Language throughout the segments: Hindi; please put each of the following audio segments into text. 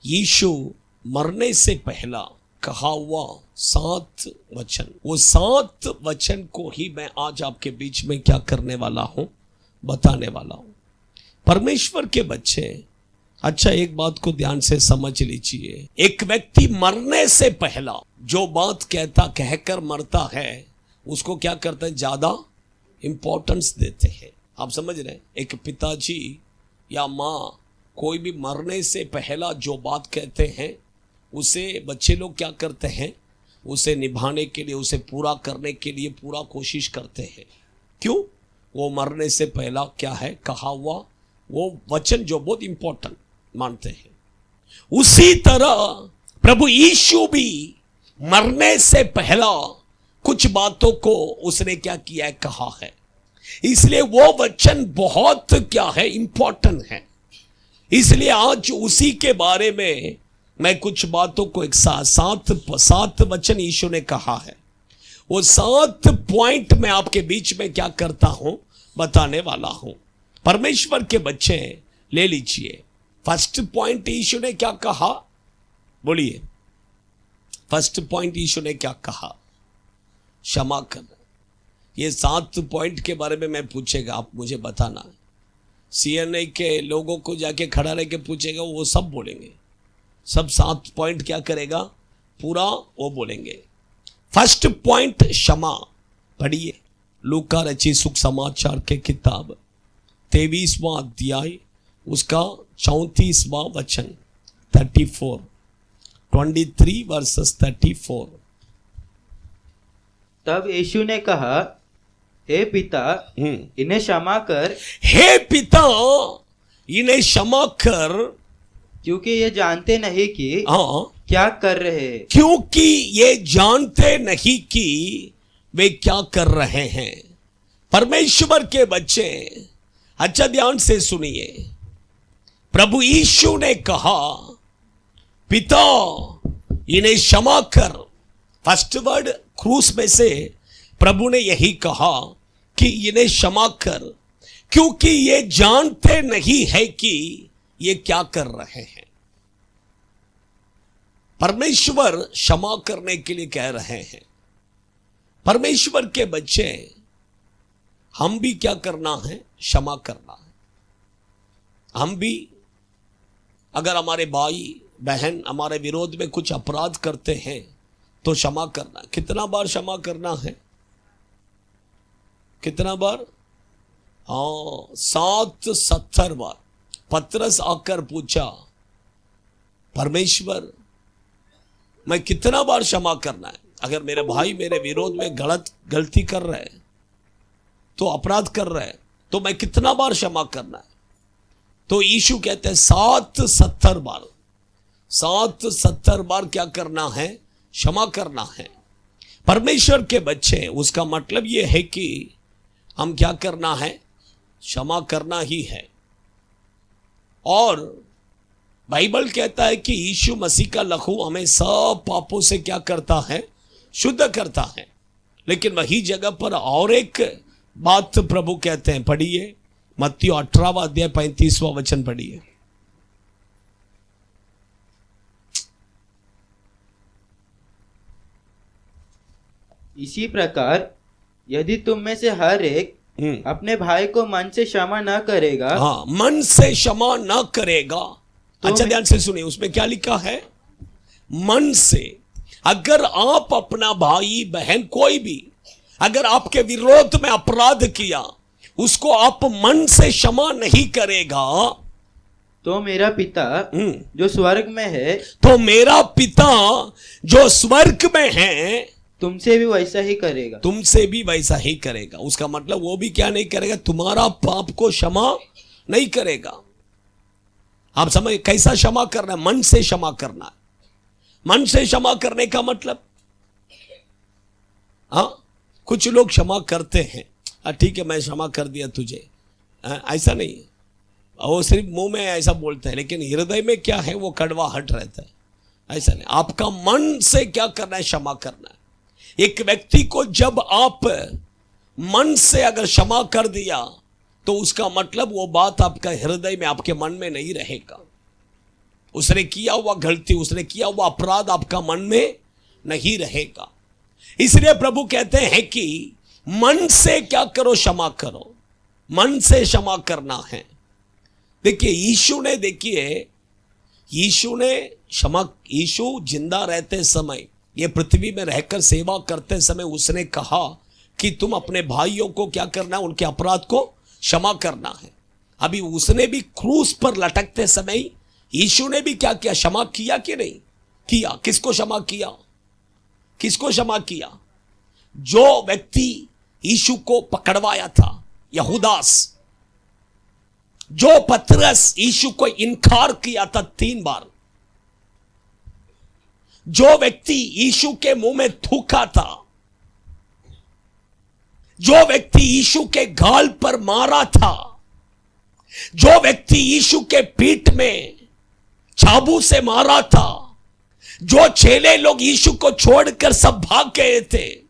यीशु मरने से पहला कहा हुआ 7 वचन, वो 7 वचन को ही मैं आज आपके बीच में क्या करने वाला हूं, बताने वाला हूं। परमेश्वर के बच्चे, अच्छा एक बात को ध्यान से समझ लीजिए। एक व्यक्ति मरने से पहला जो बात कहकर मरता है उसको क्या करते हैं, ज्यादा इंपॉर्टेंस देते हैं। आप समझ रहे हैं? एक पिताजी या माँ कोई भी मरने से पहला जो बात कहते हैं उसे बच्चे लोग क्या करते हैं, उसे निभाने के लिए, उसे पूरा करने के लिए पूरा कोशिश करते हैं। क्यों? वो मरने से पहला क्या है कहा हुआ वो वचन जो बहुत इंपॉर्टेंट मानते हैं। उसी तरह प्रभु यीशु भी मरने से पहला कुछ बातों को उसने क्या किया है, कहा है। इसलिए वो वचन बहुत क्या है, इंपॉर्टेंट है। इसलिए आज उसी के बारे में मैं कुछ बातों को एक सात वचन यीशु ने कहा है, वो 7 पॉइंट मैं आपके बीच में क्या करता हूं, बताने वाला हूं। परमेश्वर के बच्चे ले लीजिए। फर्स्ट पॉइंट यीशु ने क्या कहा, बोलिए। फर्स्ट पॉइंट यीशु ने क्या कहा, क्षमा करना। ये 7 पॉइंट के बारे में मैं पूछेगा, आप मुझे बताना है। सीएनए के लोगों को जाके खड़ा रह के पूछेगा, वो सब बोलेंगे, सब 7 पॉइंट क्या करेगा, पूरा वो बोलेंगे। फर्स्ट पॉइंट क्षमा। पढ़िए लूका रची सुख समाचार के किताब 23वां अध्याय उसका 34वां वचन 23 वर्सेस 34। तब यीशु ने कहा, हे पिता, इन्हें क्षमा कर, हे पिता इन्हें क्षमा कर, क्योंकि ये जानते नहीं कि क्या कर रहे हैं। क्योंकि ये जानते नहीं कि वे क्या कर रहे हैं। परमेश्वर के बच्चे अच्छा ध्यान से सुनिए। प्रभु यीशु ने कहा, पिता इन्हें क्षमा कर। फर्स्ट वर्ड क्रूस में से प्रभु ने यही कहा कि इन्हें क्षमा कर, क्योंकि ये जानते नहीं है कि ये क्या कर रहे हैं। परमेश्वर क्षमा करने के लिए कह रहे हैं। परमेश्वर के बच्चे हम भी क्या करना है, क्षमा करना है। हम भी अगर हमारे भाई बहन हमारे विरोध में कुछ अपराध करते हैं तो क्षमा करना। कितना बार क्षमा करना है, कितना बार? 70 बार। पतरस आकर पूछा, परमेश्वर मैं कितना बार क्षमा करना है? अगर मेरे भाई मेरे विरोध में गलती कर रहे हैं, तो अपराध कर रहे हैं, तो मैं कितना बार क्षमा करना है? तो यीशु कहते हैं 70 बार। 70 बार क्या करना है, क्षमा करना है। परमेश्वर के बच्चे, उसका मतलब यह है कि हम क्या करना है, क्षमा करना ही है। और बाइबल कहता है कि यीशु मसीह का लहू हमें सब पापों से क्या करता है, शुद्ध करता है। लेकिन वही जगह पर और एक बात प्रभु कहते हैं, पढ़िए मत्ती 18वां अध्याय 35वां वचन पढ़िए। इसी प्रकार यदि तुम में से हर एक अपने भाई को मन से क्षमा न करेगा, मन से क्षमा न करेगा। अच्छा ध्यान से सुनिए, उसमें क्या लिखा है, मन से। अगर आप अपना भाई बहन कोई भी अगर आपके विरोध में अपराध किया, उसको आप मन से क्षमा नहीं करेगा, तो मेरा पिता जो स्वर्ग में है, तो मेरा पिता जो स्वर्ग में है तुमसे भी वैसा ही करेगा। तुमसे भी वैसा ही करेगा। उसका मतलब वो भी क्या नहीं करेगा, तुम्हारा पाप को क्षमा नहीं करेगा। आप समझ कैसा क्षमा करना है, मन से क्षमा करना है। मन से क्षमा करने का मतलब, कुछ लोग क्षमा करते हैं, ठीक है मैं क्षमा कर दिया तुझे, ऐसा नहीं है। वो सिर्फ मुंह में ऐसा बोलते हैं, लेकिन हृदय में क्या है, वो कड़वाहट रहता है। ऐसा नहीं, आपका मन से क्या करना है, क्षमा करना है। एक व्यक्ति को जब आप मन से अगर क्षमा कर दिया, तो उसका मतलब वो बात आपका हृदय में आपके मन में नहीं रहेगा, उसने किया हुआ गलती, उसने किया हुआ अपराध आपका मन में नहीं रहेगा। इसलिए प्रभु कहते हैं कि मन से क्या करो, क्षमा करो, मन से क्षमा करना है। देखिए यीशु ने क्षमा, यीशु जिंदा रहते समय, ये पृथ्वी में रहकर सेवा करते समय उसने कहा कि तुम अपने भाइयों को क्या करना है, उनके अपराध को क्षमा करना है। अभी उसने भी क्रूस पर लटकते समय यीशु ने भी क्या किया, क्षमा किया कि नहीं किया? किसको क्षमा किया? किसको क्षमा किया? जो व्यक्ति यीशु को पकड़वाया था, यहूदास, जो पतरस यीशु को इनकार किया था 3 बार, जो व्यक्ति यीशु के मुंह में थूका था, जो व्यक्ति यीशु के गाल पर मारा था, जो व्यक्ति यीशु के पीठ में चाबू से मारा था, जो चेले लोग यीशु को छोड़कर सब भाग गए थे,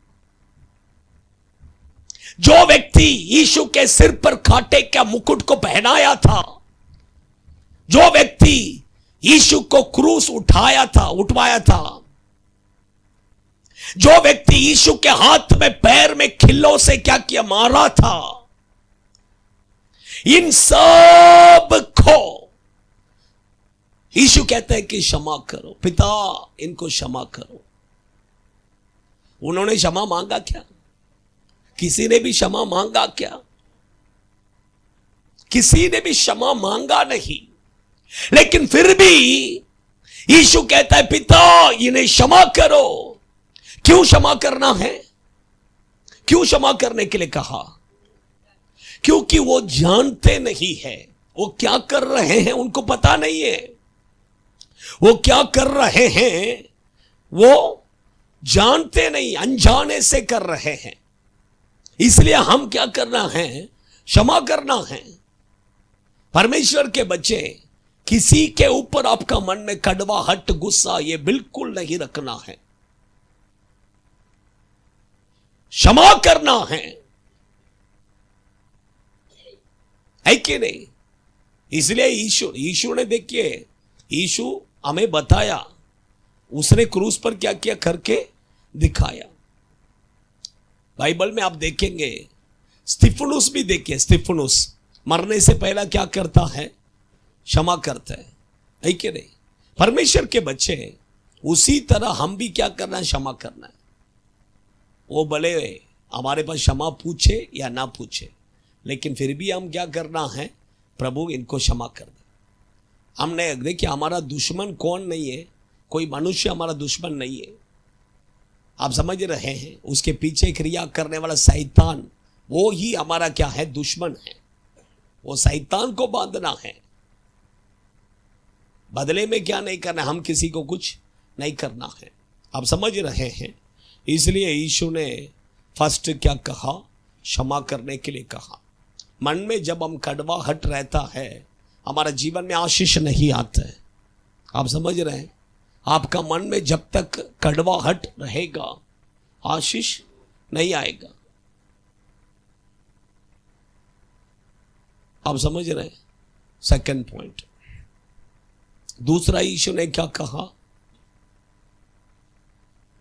जो व्यक्ति यीशु के सिर पर कांटे का मुकुट को पहनाया था, जो व्यक्ति यीशु को क्रूस उठवाया था, जो व्यक्ति यीशु के हाथ में पैर में खिल्लों से क्या किया, मारा था, इन सब को यीशु कहता है कि क्षमा करो, पिता इनको क्षमा करो। उन्होंने क्षमा मांगा क्या? किसी ने भी क्षमा मांगा क्या? किसी ने भी क्षमा मांगा नहीं। लेकिन फिर भी यीशु कहता है पिता इन्हें क्षमा करो। क्यों क्षमा करना है? क्यों क्षमा करने के लिए कहा? क्योंकि वो जानते नहीं है वो क्या कर रहे हैं, उनको पता नहीं है वो क्या कर रहे हैं, वो जानते नहीं, अनजाने से कर रहे हैं। इसलिए हम क्या करना है, क्षमा करना है। परमेश्वर के बच्चे, किसी के ऊपर आपका मन में कड़वाहट, गुस्सा ये बिल्कुल नहीं रखना है, क्षमा करना है कि नहीं? इसलिए यीशु ने, देखिए यीशु हमें बताया, उसने क्रूस पर क्या किया करके दिखाया। बाइबल में आप देखेंगे स्तिफनुस भी, देखिए स्तिफनुस मरने से पहला क्या करता है, क्षमा करता है कि नहीं? परमेश्वर के बच्चे उसी तरह हम भी क्या करना है, क्षमा करना है। वो भले हमारे पास क्षमा पूछे या ना पूछे, लेकिन फिर भी हम क्या करना है, प्रभु इनको क्षमा कर दे। हमने देखिए हमारा दुश्मन कौन नहीं है, कोई मनुष्य हमारा दुश्मन नहीं है, आप समझ रहे हैं? उसके पीछे क्रिया करने वाला शैतान, वो ही हमारा क्या है, दुश्मन है। वो शैतान को बांधना है, बदले में क्या नहीं करना, हम किसी को कुछ नहीं करना है। आप समझ रहे हैं? इसलिए यीशु ने फर्स्ट क्या कहा, क्षमा करने के लिए कहा। मन में जब हम कड़वाहट रहता है, हमारा जीवन में आशीष नहीं आता है। आप समझ रहे हैं? आपका मन में जब तक कड़वाहट रहेगा, आशीष नहीं आएगा। आप समझ रहे हैं? सेकंड पॉइंट, दूसरा यीशु ने क्या कहा,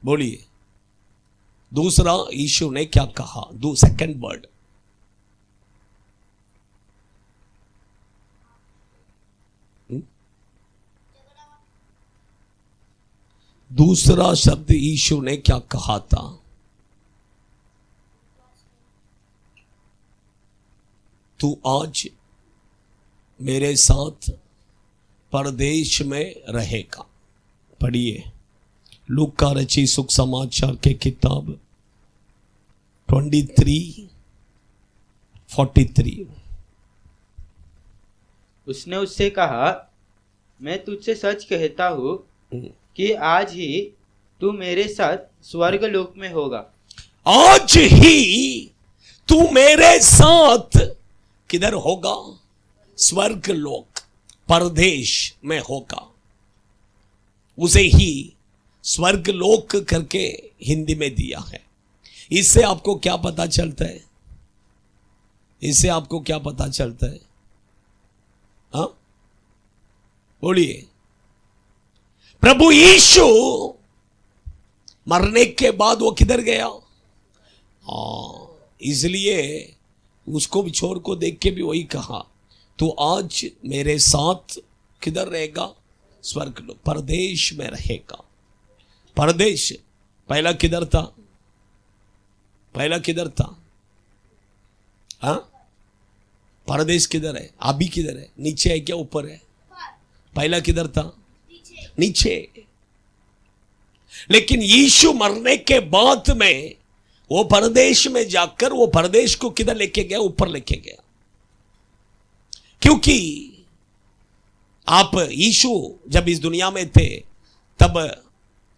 बोलिए, दूसरा यीशु ने क्या कहा, सेकंड वर्ड, दूसरा शब्द यीशु ने क्या कहा था? तू आज मेरे साथ परदेश में रहेगा। पढ़िए लूका रची सुख समाचार के किताब 23:43। उसने उससे कहा, मैं तुझसे सच कहता हूं कि आज ही तू मेरे साथ स्वर्ग लोक में होगा। आज ही तू मेरे साथ किधर होगा? स्वर्ग लोक, परदेश में होगा। उसे ही स्वर्ग लोक करके हिंदी में दिया है। इससे आपको क्या पता चलता है? इससे आपको क्या पता चलता है? हाँ बोलिए, प्रभु यीशु मरने के बाद वो किधर गया? इसलिए उसको भी छोर को देख के भी वही कहा, तू आज मेरे साथ किधर रहेगा? स्वर्ग लोक, परदेश में रहेगा। परदेश पहला किधर था? पहला किधर था? हाँ, परदेश किधर है? अभी किधर है? नीचे है क्या ऊपर है? पहला किधर था? नीचे। लेकिन यीशु मरने के बाद में वो परदेश में जाकर वो परदेश को किधर लेके गया? ऊपर लेके गया। क्योंकि आप यीशु जब इस दुनिया में थे तब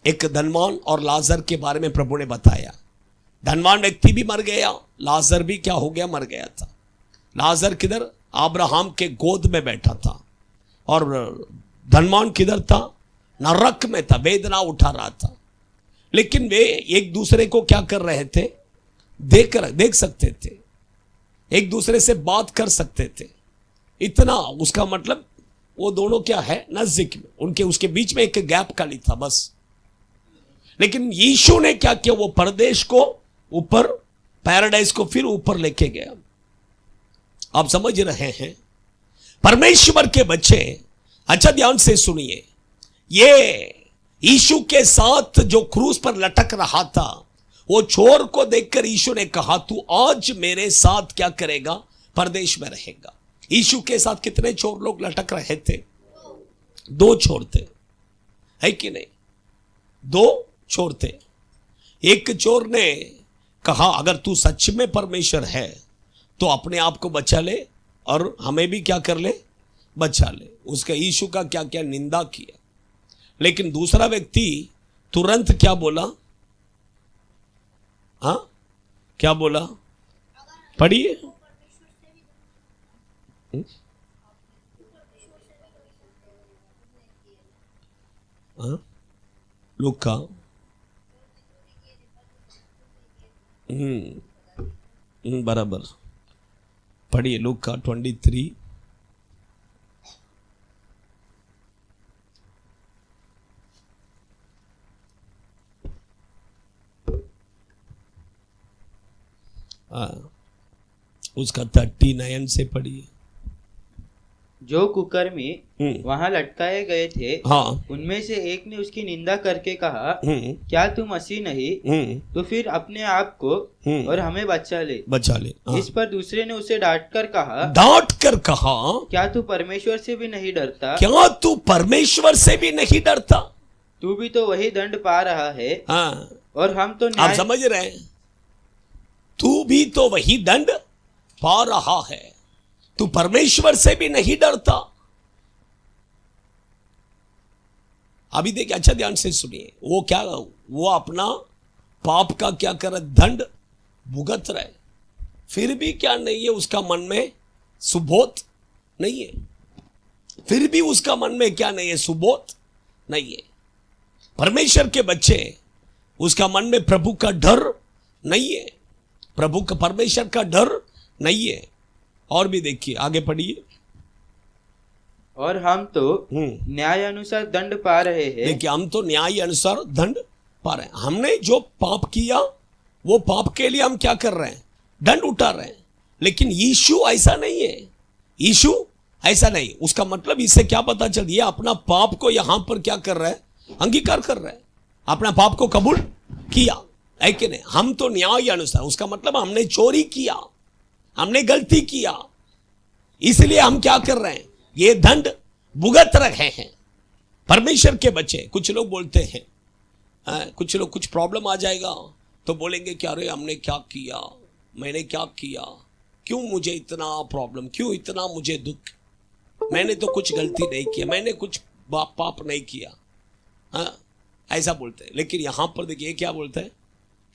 एक धनवान और लाजर के बारे में प्रभु ने बताया। धनवान व्यक्ति भी मर गया, लाजर भी क्या हो गया? मर गया था। लाजर किधर? अब्राहम के गोद में बैठा था। और धनवान किधर था? नरक में था, वेदना उठा रहा था। लेकिन वे एक दूसरे को क्या कर रहे थे? देख सकते थे, एक दूसरे से बात कर सकते थे। इतना उसका मतलब वो दोनों क्या है? नजदीक में, उनके उसके बीच में एक गैप खाली था बस। लेकिन यीशु ने क्या किया? वो परदेश को ऊपर, पैराडाइज को फिर ऊपर लेके गया। आप समझ रहे हैं? परमेश्वर के बच्चे अच्छा ध्यान से सुनिए, ये यीशु के साथ जो क्रूस पर लटक रहा था, वो चोर को देखकर यीशु ने कहा, तू आज मेरे साथ क्या करेगा? परदेश में रहेगा। यीशु के साथ कितने चोर लोग लटक रहे थे? 2 चोर थे, है कि नहीं? 2 चोर थे। एक चोर ने कहा, अगर तू सच में परमेश्वर है तो अपने आप को बचा ले और हमें भी क्या कर ले? बचा ले। उसका यीशु का क्या क्या निंदा किया। लेकिन दूसरा व्यक्ति तुरंत क्या बोला? हाँ, क्या बोला? पढ़िए। हाँ, लूका बराबर पढ़िए। लूका 23 उसका 39 से पढ़िए। जो कुकर्मी वहां लटकाए गए थे, हाँ, उनमें से एक ने उसकी निंदा करके कहा, क्या तू मसीह नहीं? तो फिर अपने आप को और हमें बचा ले। हाँ। इस पर दूसरे ने उसे डांट कर कहा, क्या तू परमेश्वर से भी नहीं डरता? क्या तू परमेश्वर से भी नहीं डरता? तू भी तो वही दंड पा रहा है। हाँ, और हम तो आप समझ रहे हैं? तू भी तो वही दंड पा रहा है, तू परमेश्वर से भी नहीं डरता। अभी देखिए, अच्छा ध्यान से सुनिए। वो क्या, वो अपना पाप का क्या कर रहा? दंड भुगत रहे, फिर भी क्या नहीं है उसका मन में? सुबोध नहीं है। फिर भी उसका मन में क्या नहीं है? सुबोध नहीं है। परमेश्वर के बच्चे, उसका मन में प्रभु का डर नहीं है, प्रभु का, परमेश्वर का डर नहीं है। और भी देखिए, आगे पढ़िए। और हम तो न्याय अनुसार दंड पा रहे हैं। देखिए, हम तो न्याय अनुसार दंड पा रहे हैं। हमने जो पाप किया वो पाप के लिए हम क्या कर रहे हैं? दंड उठा रहे हैं। लेकिन यीशु ऐसा नहीं है। यीशु ऐसा नहीं। उसका मतलब इससे क्या पता चल, ये अपना पाप को यहां पर क्या कर रहा है? अंगीकार कर रहा है, अपना पाप को कबूल किया, है कि नहीं? हम तो न्याय अनुसार, उसका मतलब हमने चोरी किया, हमने गलती किया, इसलिए हम क्या कर रहे हैं? ये दंड भुगत रहे हैं। परमेश्वर के बच्चे, कुछ लोग बोलते हैं, कुछ लोग, कुछ प्रॉब्लम आ जाएगा तो बोलेंगे क्या, अरे हमने क्या किया, मैंने क्या किया, क्यों मुझे इतना प्रॉब्लम, क्यों इतना मुझे दुख, मैंने तो कुछ गलती नहीं किया, मैंने कुछ पाप नहीं किया। हाँ, ऐसा बोलते हैं। लेकिन यहां पर देखिए क्या बोलते हैं,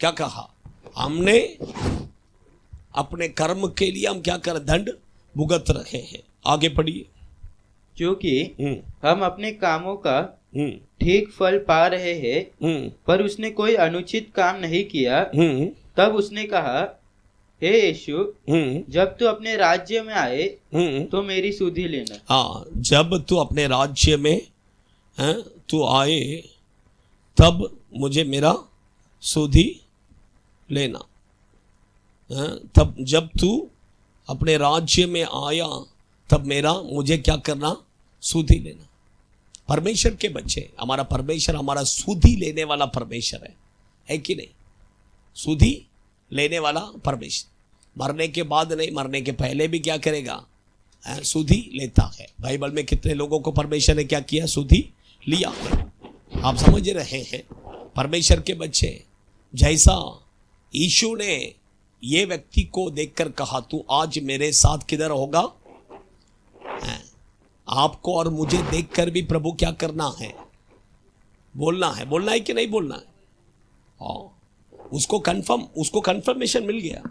क्या कहा? हमने अपने कर्म के लिए हम क्या कर, दंड भुगत रहे हैं। आगे पढ़िए। क्योंकि हम अपने कामों का ठीक फल पा रहे हैं, पर उसने कोई अनुचित काम नहीं किया। तब उसने कहा, हे यीशु, जब तू अपने राज्य में आए तो मेरी सुधि लेना। हाँ, जब तू अपने राज्य में तू आए तब मुझे मेरा सुधि लेना। तब जब तू अपने राज्य में आया तब मेरा मुझे क्या करना, सुधि लेना। परमेश्वर के बच्चे, हमारा परमेश्वर हमारा सुधि लेने वाला परमेश्वर है कि नहीं? सुधि लेने वाला परमेश्वर मरने के बाद नहीं, मरने के पहले भी क्या करेगा, सुधि लेता है। बाइबल में कितने लोगों को परमेश्वर ने क्या किया, सुधि लिया। आप समझ रहे हैं? परमेश्वर के बच्चे, जैसा यीशु ने ये व्यक्ति को देखकर कहा तू आज मेरे साथ किधर होगा, आपको और मुझे देखकर भी प्रभु क्या करना है, बोलना है कि नहीं बोलना है? हाँ, उसको कंफर्मेशन मिल गया।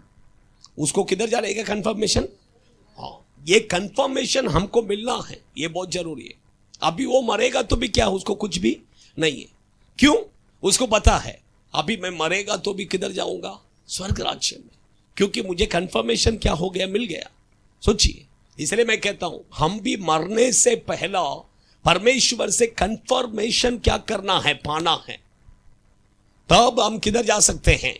उसको किधर जा रहेगा कंफर्मेशन? हाँ, ये कंफर्मेशन हमको मिलना है, ये बहुत जरूरी है। अभी वो मरेगा तो भी क्या, उसको कुछ भी नहीं है। क्यों? उसको पता है अभी मैं मरेगा तो भी किधर जाऊंगा, स्वर्ग राज्य में, क्योंकि मुझे कंफर्मेशन क्या हो गया, मिल गया। सोचिए, इसलिए मैं कहता हूं हम भी मरने से पहला परमेश्वर से कंफर्मेशन क्या करना है, पाना है, तब हम किधर जा सकते हैं।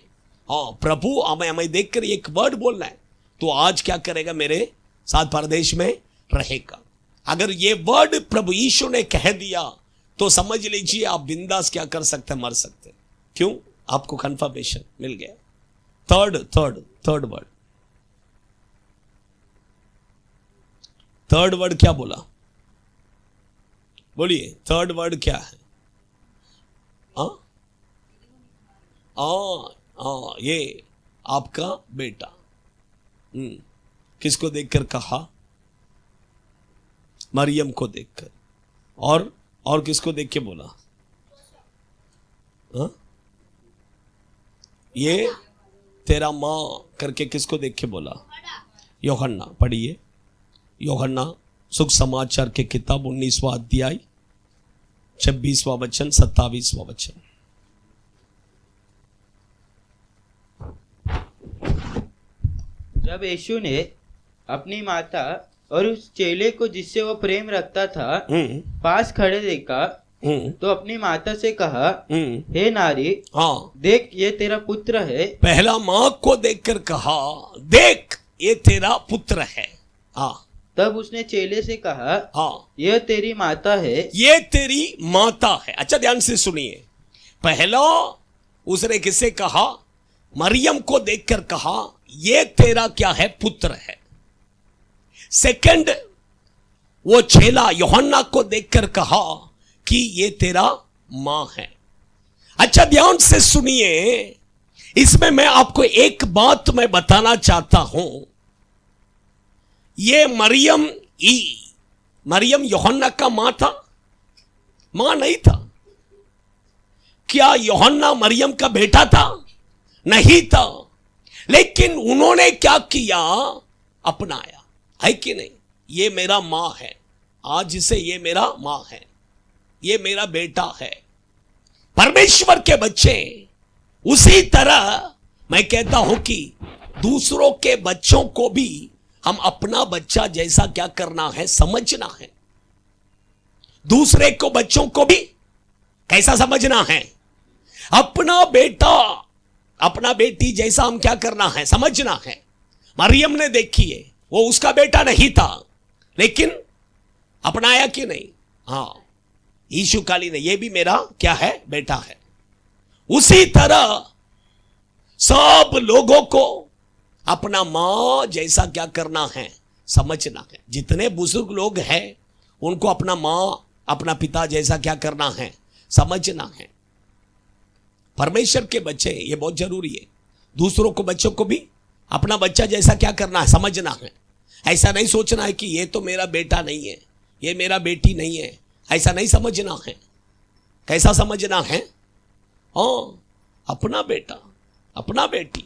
हाँ, प्रभु हमें देखकर एक वर्ड बोलना है, तो आज क्या करेगा, मेरे साथ परदेश में रहेगा। अगर ये वर्ड प्रभु यीशु ने कह दिया तो समझ लीजिए आप बिंदास क्या कर सकते हैं, मर सकते हैं। क्यों? आपको कंफर्मेशन मिल गया। थर्ड वर्ड क्या बोला, बोलिए, थर्ड वर्ड क्या है? ये आपका बेटा। किसको देखकर कहा? मरियम को देखकर। और किसको देख के बोला? ये तेरा माँ करके किसको देख के बोला? यूहन्ना। पढ़िए, यूहन्ना सुख समाचार के किताब 19वां अध्याय 26वां वचन 27वां वचन। जब यीशु ने अपनी माता और उस चेले को जिससे वो प्रेम रखता था पास खड़े देखा तो अपनी माता से कहा, हे नारी, हाँ, देख ये तेरा पुत्र है। पहला माँ को देखकर कहा, देख ये तेरा पुत्र है। हाँ, तब उसने चेले से कहा, हाँ, यह तेरी माता है। ये तेरी माता है। अच्छा, ध्यान से सुनिए। पहला उसने किससे कहा? मरियम को देखकर कहा, ये तेरा क्या है, पुत्र है। सेकंड, वो चेला यूहन्ना को देखकर कहा कि ये तेरा मां है। अच्छा, ध्यान से सुनिए, इसमें मैं आपको एक बात मैं बताना चाहता हूं। ये मरियम यूहन्ना का मां था? मां नहीं था। क्या यूहन्ना मरियम का बेटा था? नहीं था। लेकिन उन्होंने क्या किया? अपनाया, है कि नहीं? ये मेरा मां है, आज से ये मेरा मां है, ये मेरा बेटा है। परमेश्वर के बच्चे, उसी तरह मैं कहता हूं कि दूसरों के बच्चों को भी हम अपना बच्चा जैसा क्या करना है, समझना है। दूसरे को बच्चों को भी कैसा समझना है? अपना बेटा, अपना बेटी जैसा हम क्या करना है, समझना है। मरियम ने देखिए, वो उसका बेटा नहीं था, लेकिन अपनाया कि नहीं? हाँ, यीशु काली ने, ये भी मेरा क्या है, बेटा है। उसी तरह सब लोगों को अपना मां जैसा क्या करना है, समझना है। जितने बुजुर्ग लोग हैं उनको अपना मां, अपना पिता जैसा क्या करना है, समझना है। परमेश्वर के बच्चे, ये बहुत जरूरी है। दूसरों को, बच्चों को भी अपना बच्चा जैसा क्या करना है, समझना है। ऐसा नहीं सोचना है कि ये तो मेरा बेटा नहीं है, ये मेरा बेटी नहीं है, ऐसा नहीं समझना है। कैसा समझना है? हाँ, अपना बेटा, अपना बेटी।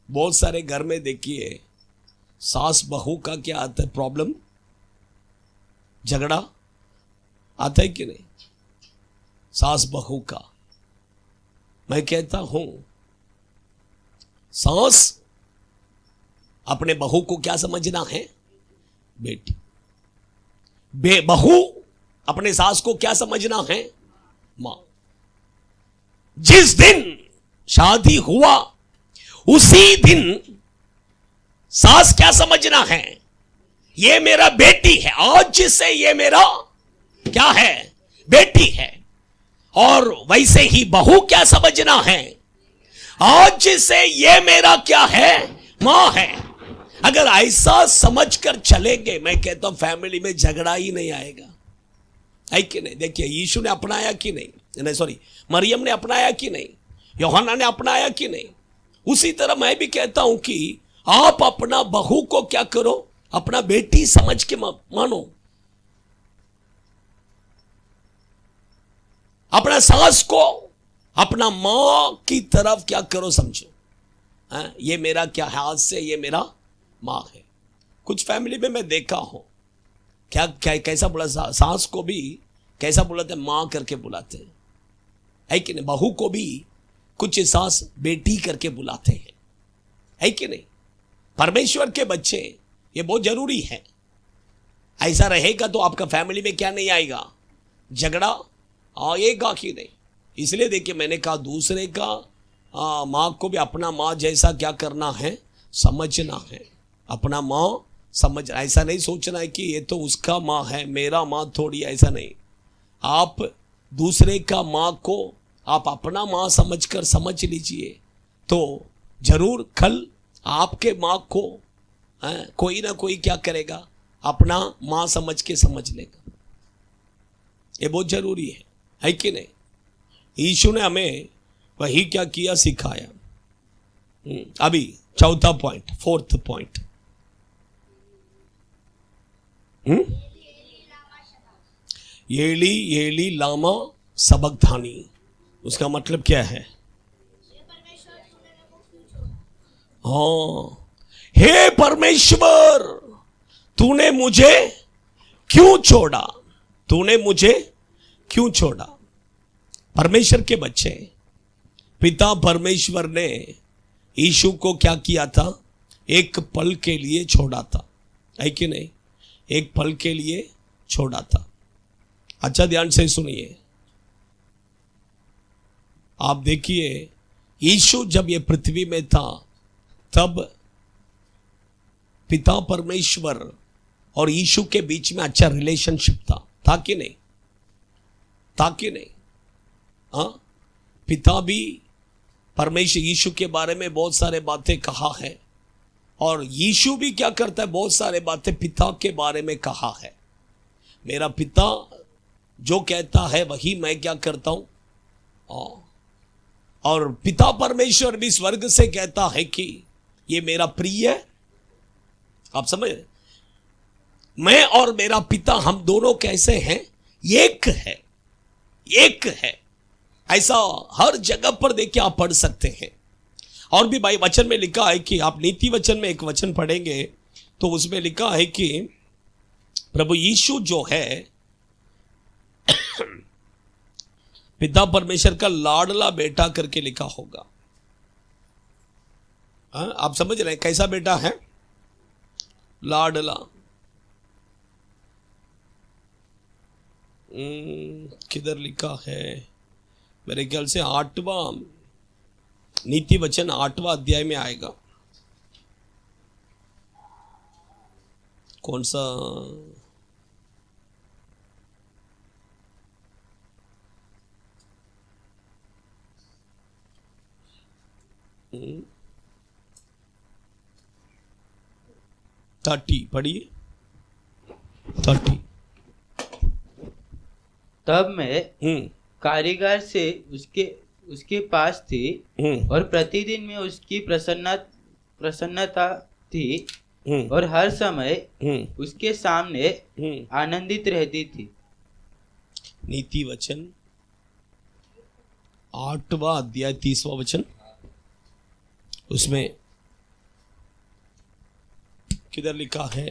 बहुत सारे घर में देखिए, सास बहू का क्या आता है, प्रॉब्लम, झगड़ा आता है कि नहीं? सास बहू का। मैं कहता हूं, सास अपने बहू को क्या समझना है, बेटी। बहू अपने सास को क्या समझना है? मां। जिस दिन शादी हुआ उसी दिन सास क्या समझना है? ये मेरा बेटी है, आज से ये मेरा क्या है? बेटी है। और वैसे ही बहू क्या समझना है? आज से ये मेरा क्या है? मां है। अगर ऐसा समझकर चलेंगे, मैं कहता हूं फैमिली में झगड़ा ही नहीं आएगा, है कि नहीं? देखिए यीशु ने अपनाया कि नहीं, सॉरी मरियम ने अपनाया कि नहीं, यूहन्ना ने अपनाया कि नहीं? उसी तरह मैं भी कहता हूं कि आप अपना बहू को क्या करो? अपना बेटी समझ के मानो। अपना सास को अपना मां की तरफ क्या करो? समझो, ये मेरा क्या है? आज से ये मेरा मां है। कुछ फैमिली में मैं देखा हूं, क्या क्या कैसा बुला, सास को भी कैसा बुलाते हैं? मां करके बुलाते हैं, है कि नहीं? बहू को भी कुछ सास बेटी करके बुलाते हैं, है कि नहीं? परमेश्वर के बच्चे, ये बहुत जरूरी है। ऐसा रहेगा तो आपका फैमिली में क्या नहीं आएगा? झगड़ा आएगा कि नहीं? इसलिए देखिए मैंने कहा दूसरे का माँ को भी अपना माँ जैसा क्या करना है? समझना है। अपना माँ समझ, ऐसा नहीं सोचना है कि ये तो उसका माँ है, मेरा माँ थोड़ी, ऐसा नहीं। आप दूसरे का माँ को आप अपना माँ समझकर समझ लीजिए, तो जरूर कल आपके माँ को कोई ना कोई क्या करेगा? अपना माँ समझ के समझ लेगा। ये बहुत जरूरी है कि नहीं? यीशु ने हमें वही क्या किया? सिखाया। अभी चौथा पॉइंट, फोर्थ पॉइंट, येली येली लामा सबक्तानी, उसका मतलब क्या है? हाँ, हे परमेश्वर तूने मुझे क्यों छोड़ा? तूने मुझे क्यों छोड़ा? परमेश्वर के बच्चे, पिता परमेश्वर ने यीशु को क्या किया था? एक पल के लिए छोड़ा था, है कि नहीं? एक पल के लिए छोड़ा था। अच्छा ध्यान से सुनिए, आप देखिए यीशु जब ये पृथ्वी में था तब पिता परमेश्वर और यीशु के बीच में अच्छा रिलेशनशिप था कि नहीं? था कि नहीं? हाँ, पिता भी परमेश्वर यीशु के बारे में बहुत सारे बातें कहा है, और यीशु भी क्या करता है? बहुत सारे बातें पिता के बारे में कहा है। मेरा पिता जो कहता है वही मैं क्या करता हूं। और पिता परमेश्वर भी स्वर्ग से कहता है कि ये मेरा प्रिय है। आप समझ, मैं और मेरा पिता हम दोनों कैसे हैं? एक है, एक है। ऐसा हर जगह पर देखिए आप पढ़ सकते हैं। और भी भाई वचन में लिखा है कि आप नीति वचन में एक वचन पढ़ेंगे तो उसमें लिखा है कि प्रभु यीशु जो है पिता परमेश्वर का लाडला बेटा करके लिखा होगा। आप समझ रहे हैं कैसा बेटा है? लाडला। किधर लिखा है? मेरे ख्याल से 8वां नीति वचन 8वां अध्याय में आएगा। कौन सा? पढ़िए 30। तब मैं कारीगर से उसके पास थी और प्रतिदिन में उसकी प्रसन्नता थी और हर समय उसके सामने आनंदित रहती थी। नीति वचन 8वां अध्याय 30वां वचन, उसमें किधर लिखा है?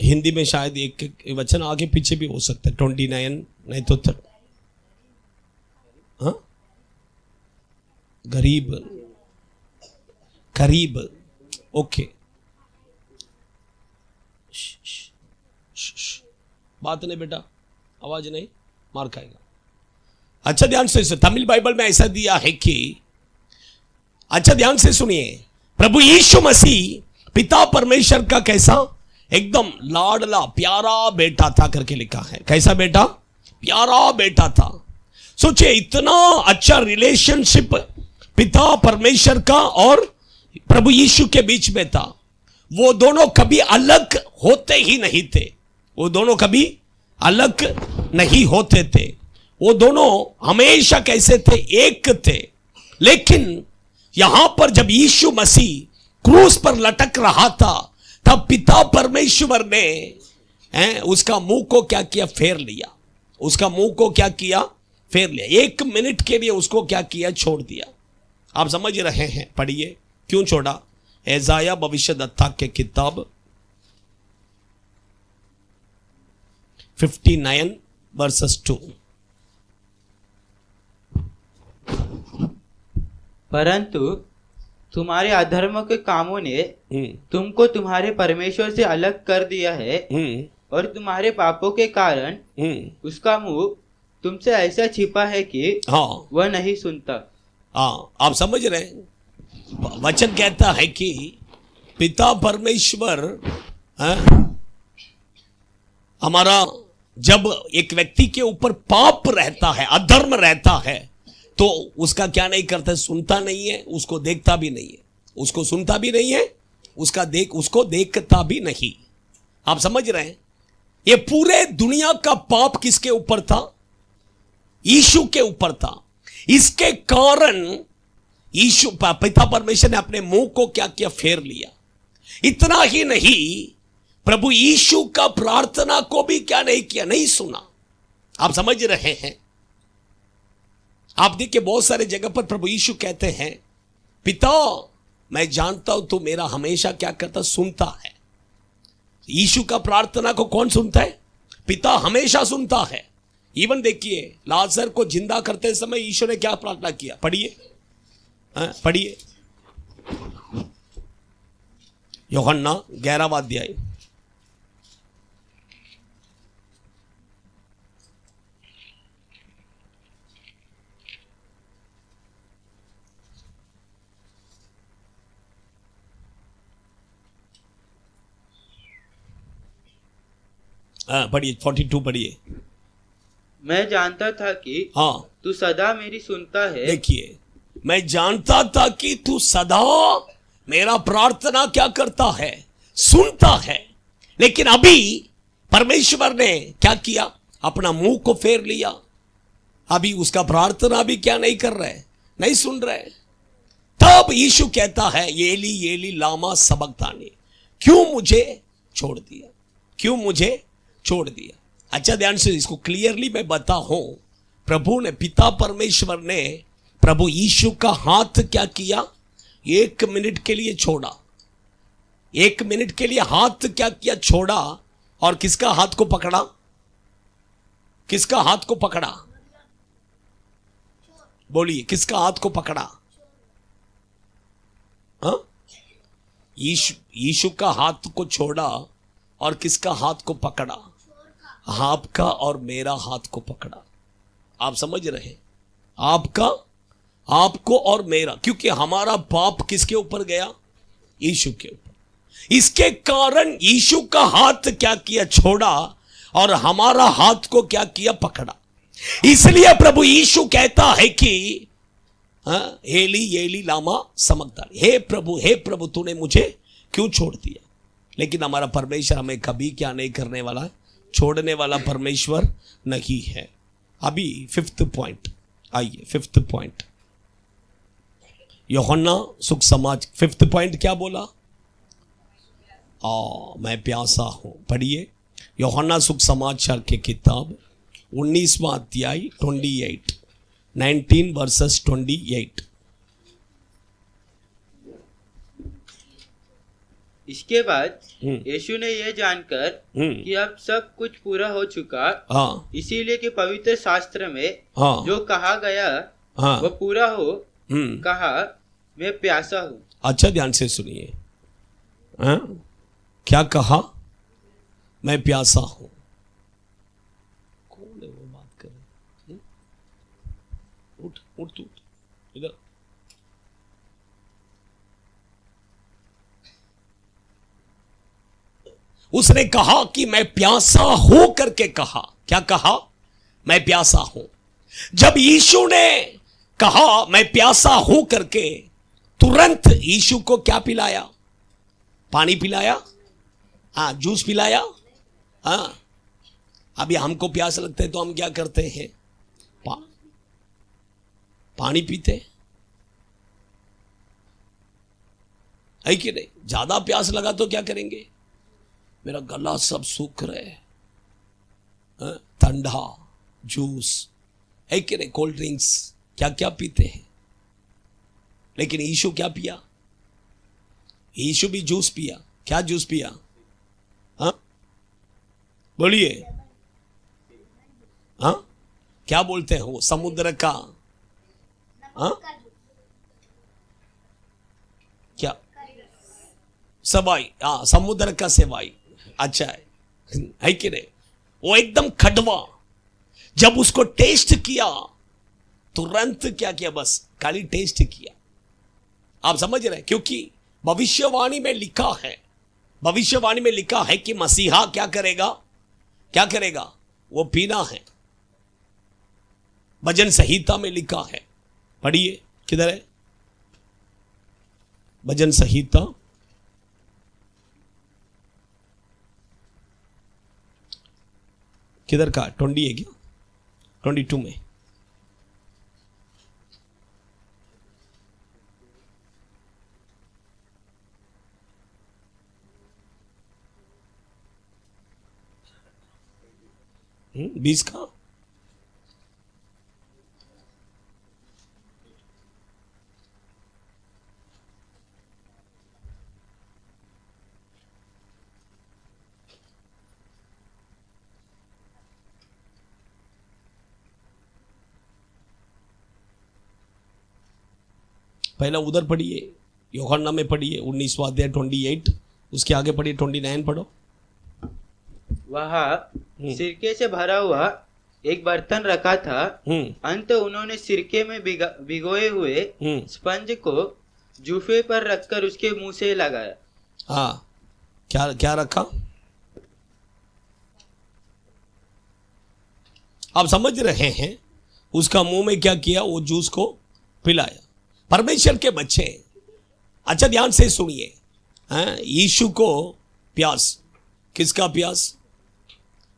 हिंदी में शायद एक वचन आगे पीछे भी हो सकता है, 29 नहीं तो हाँ, गरीब करीब, ओके। बात नहीं बेटा, आवाज नहीं, मार खाएगा। अच्छा ध्यान से तमिल बाइबल में ऐसा दिया है कि, अच्छा ध्यान से सुनिए, प्रभु यीशु मसीह पिता परमेश्वर का कैसा एकदम लाडला प्यारा बेटा था करके लिखा है। कैसा बेटा? प्यारा बेटा था। सोचिए इतना अच्छा रिलेशनशिप पिता परमेश्वर का और प्रभु यीशु के बीच में था। वो दोनों कभी अलग होते ही नहीं थे, वो दोनों कभी अलग नहीं होते थे, वो दोनों हमेशा कैसे थे? एक थे। लेकिन यहां पर जब यीशु मसीह क्रूस पर लटक रहा था, तब पिता परमेश्वर ने उसका मुंह को क्या किया? फेर लिया। उसका मुंह को क्या किया? फेर लिया। 1 मिनट के लिए उसको क्या किया? छोड़ दिया। आप समझ रहे हैं? पढ़िए क्यों छोड़ा। एसाया भविष्यद्वक्ता के किताब 59 वर्सेस 2। परंतु तुम्हारे अधर्म के कामों ने तुमको तुम्हारे परमेश्वर से अलग कर दिया है, और तुम्हारे पापों के कारण उसका मुंह तुमसे ऐसा छिपा है कि वह नहीं सुनता। हाँ, आप समझ रहे हैं? वचन कहता है कि पिता परमेश्वर हमारा जब एक व्यक्ति के ऊपर पाप रहता है, अधर्म रहता है, तो उसका क्या नहीं करता? सुनता नहीं है, उसको देखता भी नहीं है, उसको सुनता भी नहीं है, उसको देखता भी नहीं। आप समझ रहे हैं? ये पूरे दुनिया का पाप किसके ऊपर था? यीशु के ऊपर था। इसके कारण यीशु पिता परमेश्वर ने अपने मुंह को क्या किया? फेर लिया। इतना ही नहीं, प्रभु यीशु का प्रार्थना को भी क्या नहीं किया? नहीं सुना। आप समझ रहे हैं? आप देखिए बहुत सारे जगह पर प्रभु यीशु कहते हैं, पिता मैं जानता हूं तू मेरा हमेशा क्या करता? सुनता है। यीशु का प्रार्थना को कौन सुनता है? पिता हमेशा सुनता है। इवन देखिए लाजर को जिंदा करते समय यीशु ने क्या प्रार्थना किया? पढ़िए, पढ़िए यूहन्ना 11वां अध्याय। पढ़िए 42 पढ़िए। मैं जानता था कि तू सदा मेरी सुनता है। देखिए, मैं जानता था कि तू सदा मेरा प्रार्थना क्या करता है? सुनता है। लेकिन अभी परमेश्वर ने क्या किया? अपना मुंह को फेर लिया। अभी उसका प्रार्थना भी क्या नहीं कर रहे? नहीं सुन रहे। तब यीशु कहता है, एली एली लामा सबक्तानी, क्यों मुझे छोड़ दिया? क्यों मुझे छोड़ दिया? अच्छा ध्यान से इसको क्लियरली मैं बता हूं। प्रभु ने, पिता परमेश्वर ने प्रभु यीशु का हाथ क्या किया? 1 मिनट के लिए छोड़ा। 1 मिनट के लिए हाथ क्या किया? छोड़ा। और किसका हाथ को पकड़ा? किसका हाथ को पकड़ा? बोलिए, किसका हाथ को पकड़ा? यीशु का हाथ को छोड़ा और किसका हाथ को पकड़ा? आपका और मेरा हाथ को पकड़ा। आप समझ रहे हैं? आपका, आपको और मेरा, क्योंकि हमारा पाप किसके ऊपर गया? यीशु के ऊपर। इसके कारण यीशु का हाथ क्या किया? छोड़ा, और हमारा हाथ को क्या किया? पकड़ा। इसलिए प्रभु यीशु कहता है कि एली एली लामा समक्तानी, हे प्रभु तूने मुझे क्यों छोड़ दिया? लेकिन हमारा परमेश्वर हमें कभी क्या नहीं करने वाला है? छोड़ने वाला परमेश्वर नहीं है। अभी 5th पॉइंट आइए। 5th पॉइंट यूहन्ना सुख समाज। 5th पॉइंट क्या बोला? मैं प्यासा हूं। पढ़िए यूहन्ना सुख समाचार के किताब 19वां अध्याय 19 वर्सेस 28। इसके बाद यीशु ने यह जानकर कि अब सब कुछ पूरा हो चुका, इसीलिए कि पवित्र शास्त्र में जो कहा गया वह पूरा हो, कहा मैं प्यासा हूँ। अच्छा ध्यान से सुनिए, क्या कहा? मैं प्यासा हूँ। कौन है वो बात कर रहे? उठ उठ तू इधर। उसने कहा कि मैं प्यासा हो करके कहा। क्या कहा? मैं प्यासा हूं। जब यीशु ने कहा मैं प्यासा हूं करके, तुरंत यीशु को क्या पिलाया? पानी पिलाया? हाँ, जूस पिलाया? हाँ। अभी हमको प्यास लगता है तो हम क्या करते हैं? पानी पीते है कि नहीं? ज्यादा प्यास लगा तो क्या करेंगे? मेरा गला सब सूख रहा है, ठंडा जूस है कि नहीं? कोल्ड ड्रिंक्स क्या क्या पीते हैं। लेकिन यीशु क्या पिया? यीशु भी जूस पिया। क्या जूस पिया? हाँ, बोलिए। हाँ, क्या बोलते हैं वो? समुद्र का हाँ क्या? सवाई। हाँ, समुद्र का सेवाई। अच्छा है कि नहीं? वो एकदम खटवा। जब उसको टेस्ट किया, तुरंत क्या किया? बस खाली टेस्ट किया। आप समझ रहे हैं? क्योंकि भविष्यवाणी में लिखा है, भविष्यवाणी में लिखा है कि मसीहा क्या करेगा? क्या करेगा? वो पीना है। भजन संहिता में लिखा है, पढ़िए। किधर है भजन संहिता? किधर का? 20 है क्या? 22 में। बीस का? पहला उधर पढ़िए, यूहन्ना में पढ़िए 19वां अध्याय 28। उसके आगे पढ़िए 29 पढ़ो। वहाँ सिरके से भरा हुआ एक बर्तन रखा था। अंत उन्होंने सिरके में भिगोए हुए स्पंज को जूफे पर रखकर उसके मुंह से लगाया। हाँ, क्या क्या रखा? आप समझ रहे हैं? उसका मुंह में क्या किया? वो जूस को पिलाया। परमेश्वर के बच्चे, अच्छा ध्यान से सुनिए। यीशु को प्यास, किसका प्यास?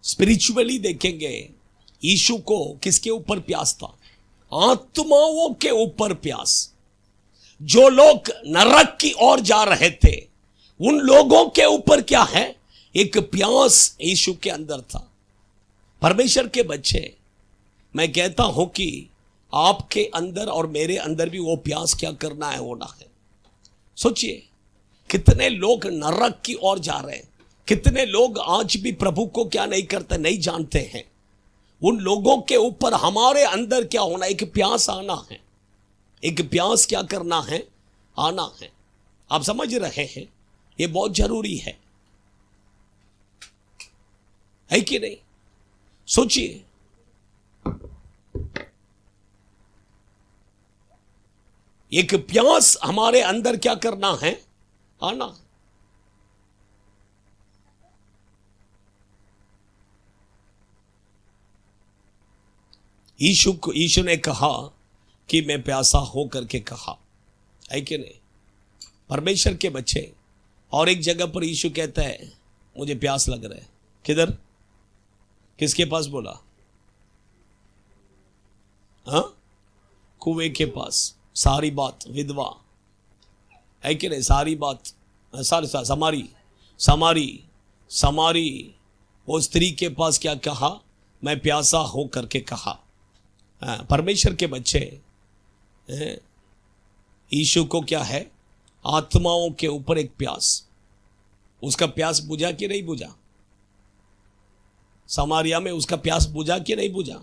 स्पिरिचुअली देखेंगे, यीशु को किसके ऊपर प्यास था? आत्माओं के ऊपर प्यास। जो लोग नरक की ओर जा रहे थे, उन लोगों के ऊपर क्या है? एक प्यास यीशु के अंदर था। परमेश्वर के बच्चे, मैं कहता हूं कि आपके अंदर और मेरे अंदर भी वो प्यास क्या करना है? होना है। सोचिए, कितने लोग नरक की ओर जा रहे हैं, कितने लोग आज भी प्रभु को क्या नहीं करते, नहीं जानते हैं। उन लोगों के ऊपर हमारे अंदर क्या होना? एक प्यास आना है। एक प्यास क्या करना है? आना है। आप समझ रहे हैं? ये बहुत जरूरी है कि नहीं? सोचिए, एक प्यास हमारे अंदर क्या करना है? आना। यीशु ने कहा कि मैं प्यासा हो करके कहा, है कि नहीं? परमेश्वर के बच्चे। और एक जगह पर यीशु कहता है मुझे प्यास लग रहा है। किधर? किसके पास बोला? हाँ, कुएं के पास। सारी बात विधवा, है कि नहीं? सारी बात समारी वो स्त्री के पास क्या कहा? मैं प्यासा हो करके कहा। परमेश्वर के बच्चे, यीशु को क्या है? आत्माओं के ऊपर एक प्यास। उसका प्यास बुझा कि नहीं बुझा? समारिया में उसका प्यास बुझा कि नहीं बुझा?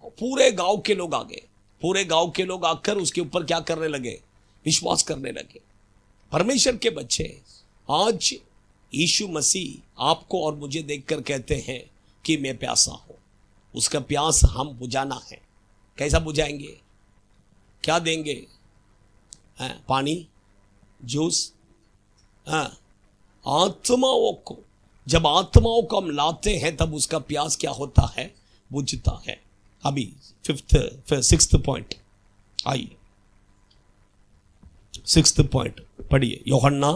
पूरे गांव के लोग आ गए। पूरे गांव के लोग आकर उसके ऊपर क्या करने लगे? विश्वास करने लगे। परमेश्वर के बच्चे, आज यीशु मसीह आपको और मुझे देखकर कहते हैं कि मैं प्यासा हूं। उसका प्यास हम बुझाना है। कैसा बुझाएंगे? क्या देंगे? पानी, जूस? आत्माओं को, जब आत्माओं को हम लाते हैं तब उसका प्यास क्या होता है? बुझता है। अभी सिक्स्थ पॉइंट आइए, सिक्स्थ पॉइंट पढ़िए। यूहन्ना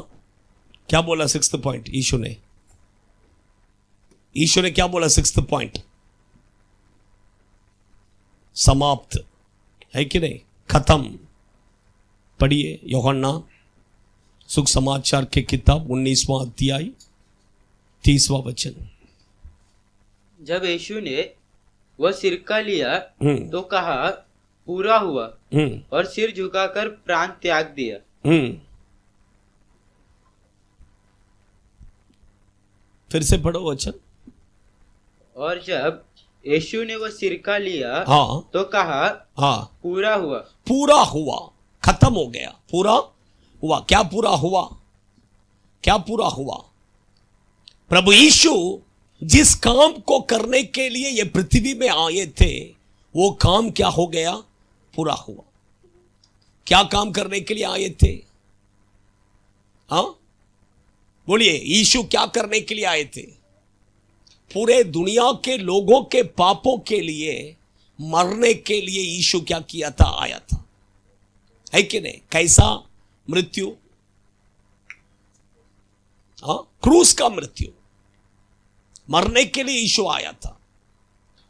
क्या बोला? सिक्स्थ पॉइंट यीशु ने क्या बोला? सिक्स्थ पॉइंट समाप्त है कि नहीं? खत्म। पढ़िए यूहन्ना सुख समाचार के किताब 19वां अध्याय 30वां वचन। जब यीशु ने वह सिरका लिया तो कहा, पूरा हुआ, और सिर झुकाकर प्राण त्याग दिया। फिर से पढ़ो वचन। और जब यीशु ने वह सिरका लिया तो कहा, पूरा हुआ। पूरा हुआ, खत्म हो गया, पूरा हुआ। क्या पूरा हुआ? क्या पूरा हुआ? प्रभु यीशु जिस काम को करने के लिए ये पृथ्वी में आए थे, वो काम क्या हो गया? पूरा हुआ। क्या काम करने के लिए आए थे? बोलिए, यीशु क्या करने के लिए आए थे? पूरे दुनिया के लोगों के पापों के लिए मरने के लिए यीशु क्या किया था? आया था, है कि नहीं? कैसा मृत्यु? क्रूस का मृत्यु, मरने के लिए यीशु आया था।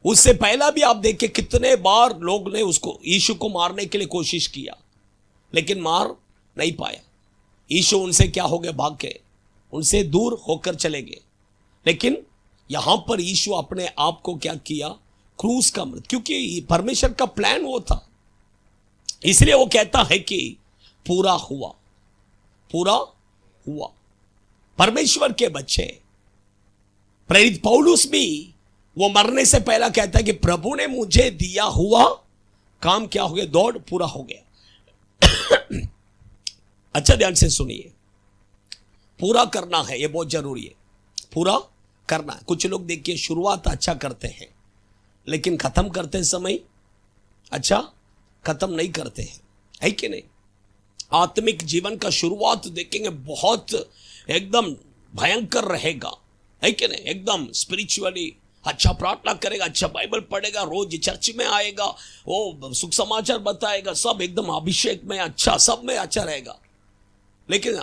उससे पहला भी आप देखिए कितने बार लोग ने उसको, यीशु को मारने के लिए कोशिश किया, लेकिन मार नहीं पाया। यीशु उनसे क्या हो गए? भाग गए, उनसे दूर होकर चले गए। लेकिन यहां पर यीशु अपने आप को क्या किया? क्रूस का मृत्यु, क्योंकि परमेश्वर का प्लान वो था। इसलिए वो कहता है कि पूरा हुआ, पूरा हुआ। परमेश्वर के बच्चे, प्रेरित पौलुस भी वो मरने से पहला कहता है कि प्रभु ने मुझे दिया हुआ काम क्या हो गया? दौड़ पूरा हो गया। अच्छा ध्यान से सुनिए, पूरा करना है, ये बहुत जरूरी है। पूरा करना है। कुछ लोग देखिए शुरुआत अच्छा करते हैं, लेकिन खत्म करते समय अच्छा खत्म नहीं करते हैं, है कि नहीं? आत्मिक जीवन का शुरुआत देखेंगे बहुत एकदम भयंकर रहेगा, है कि नहीं? एकदम स्पिरिचुअली अच्छा प्रार्थना करेगा, अच्छा बाइबल पढ़ेगा, रोज चर्च में आएगा, वो सुख समाचार बताएगा, सब एकदम अभिषेक में अच्छा, सब में अच्छा रहेगा। लेकिन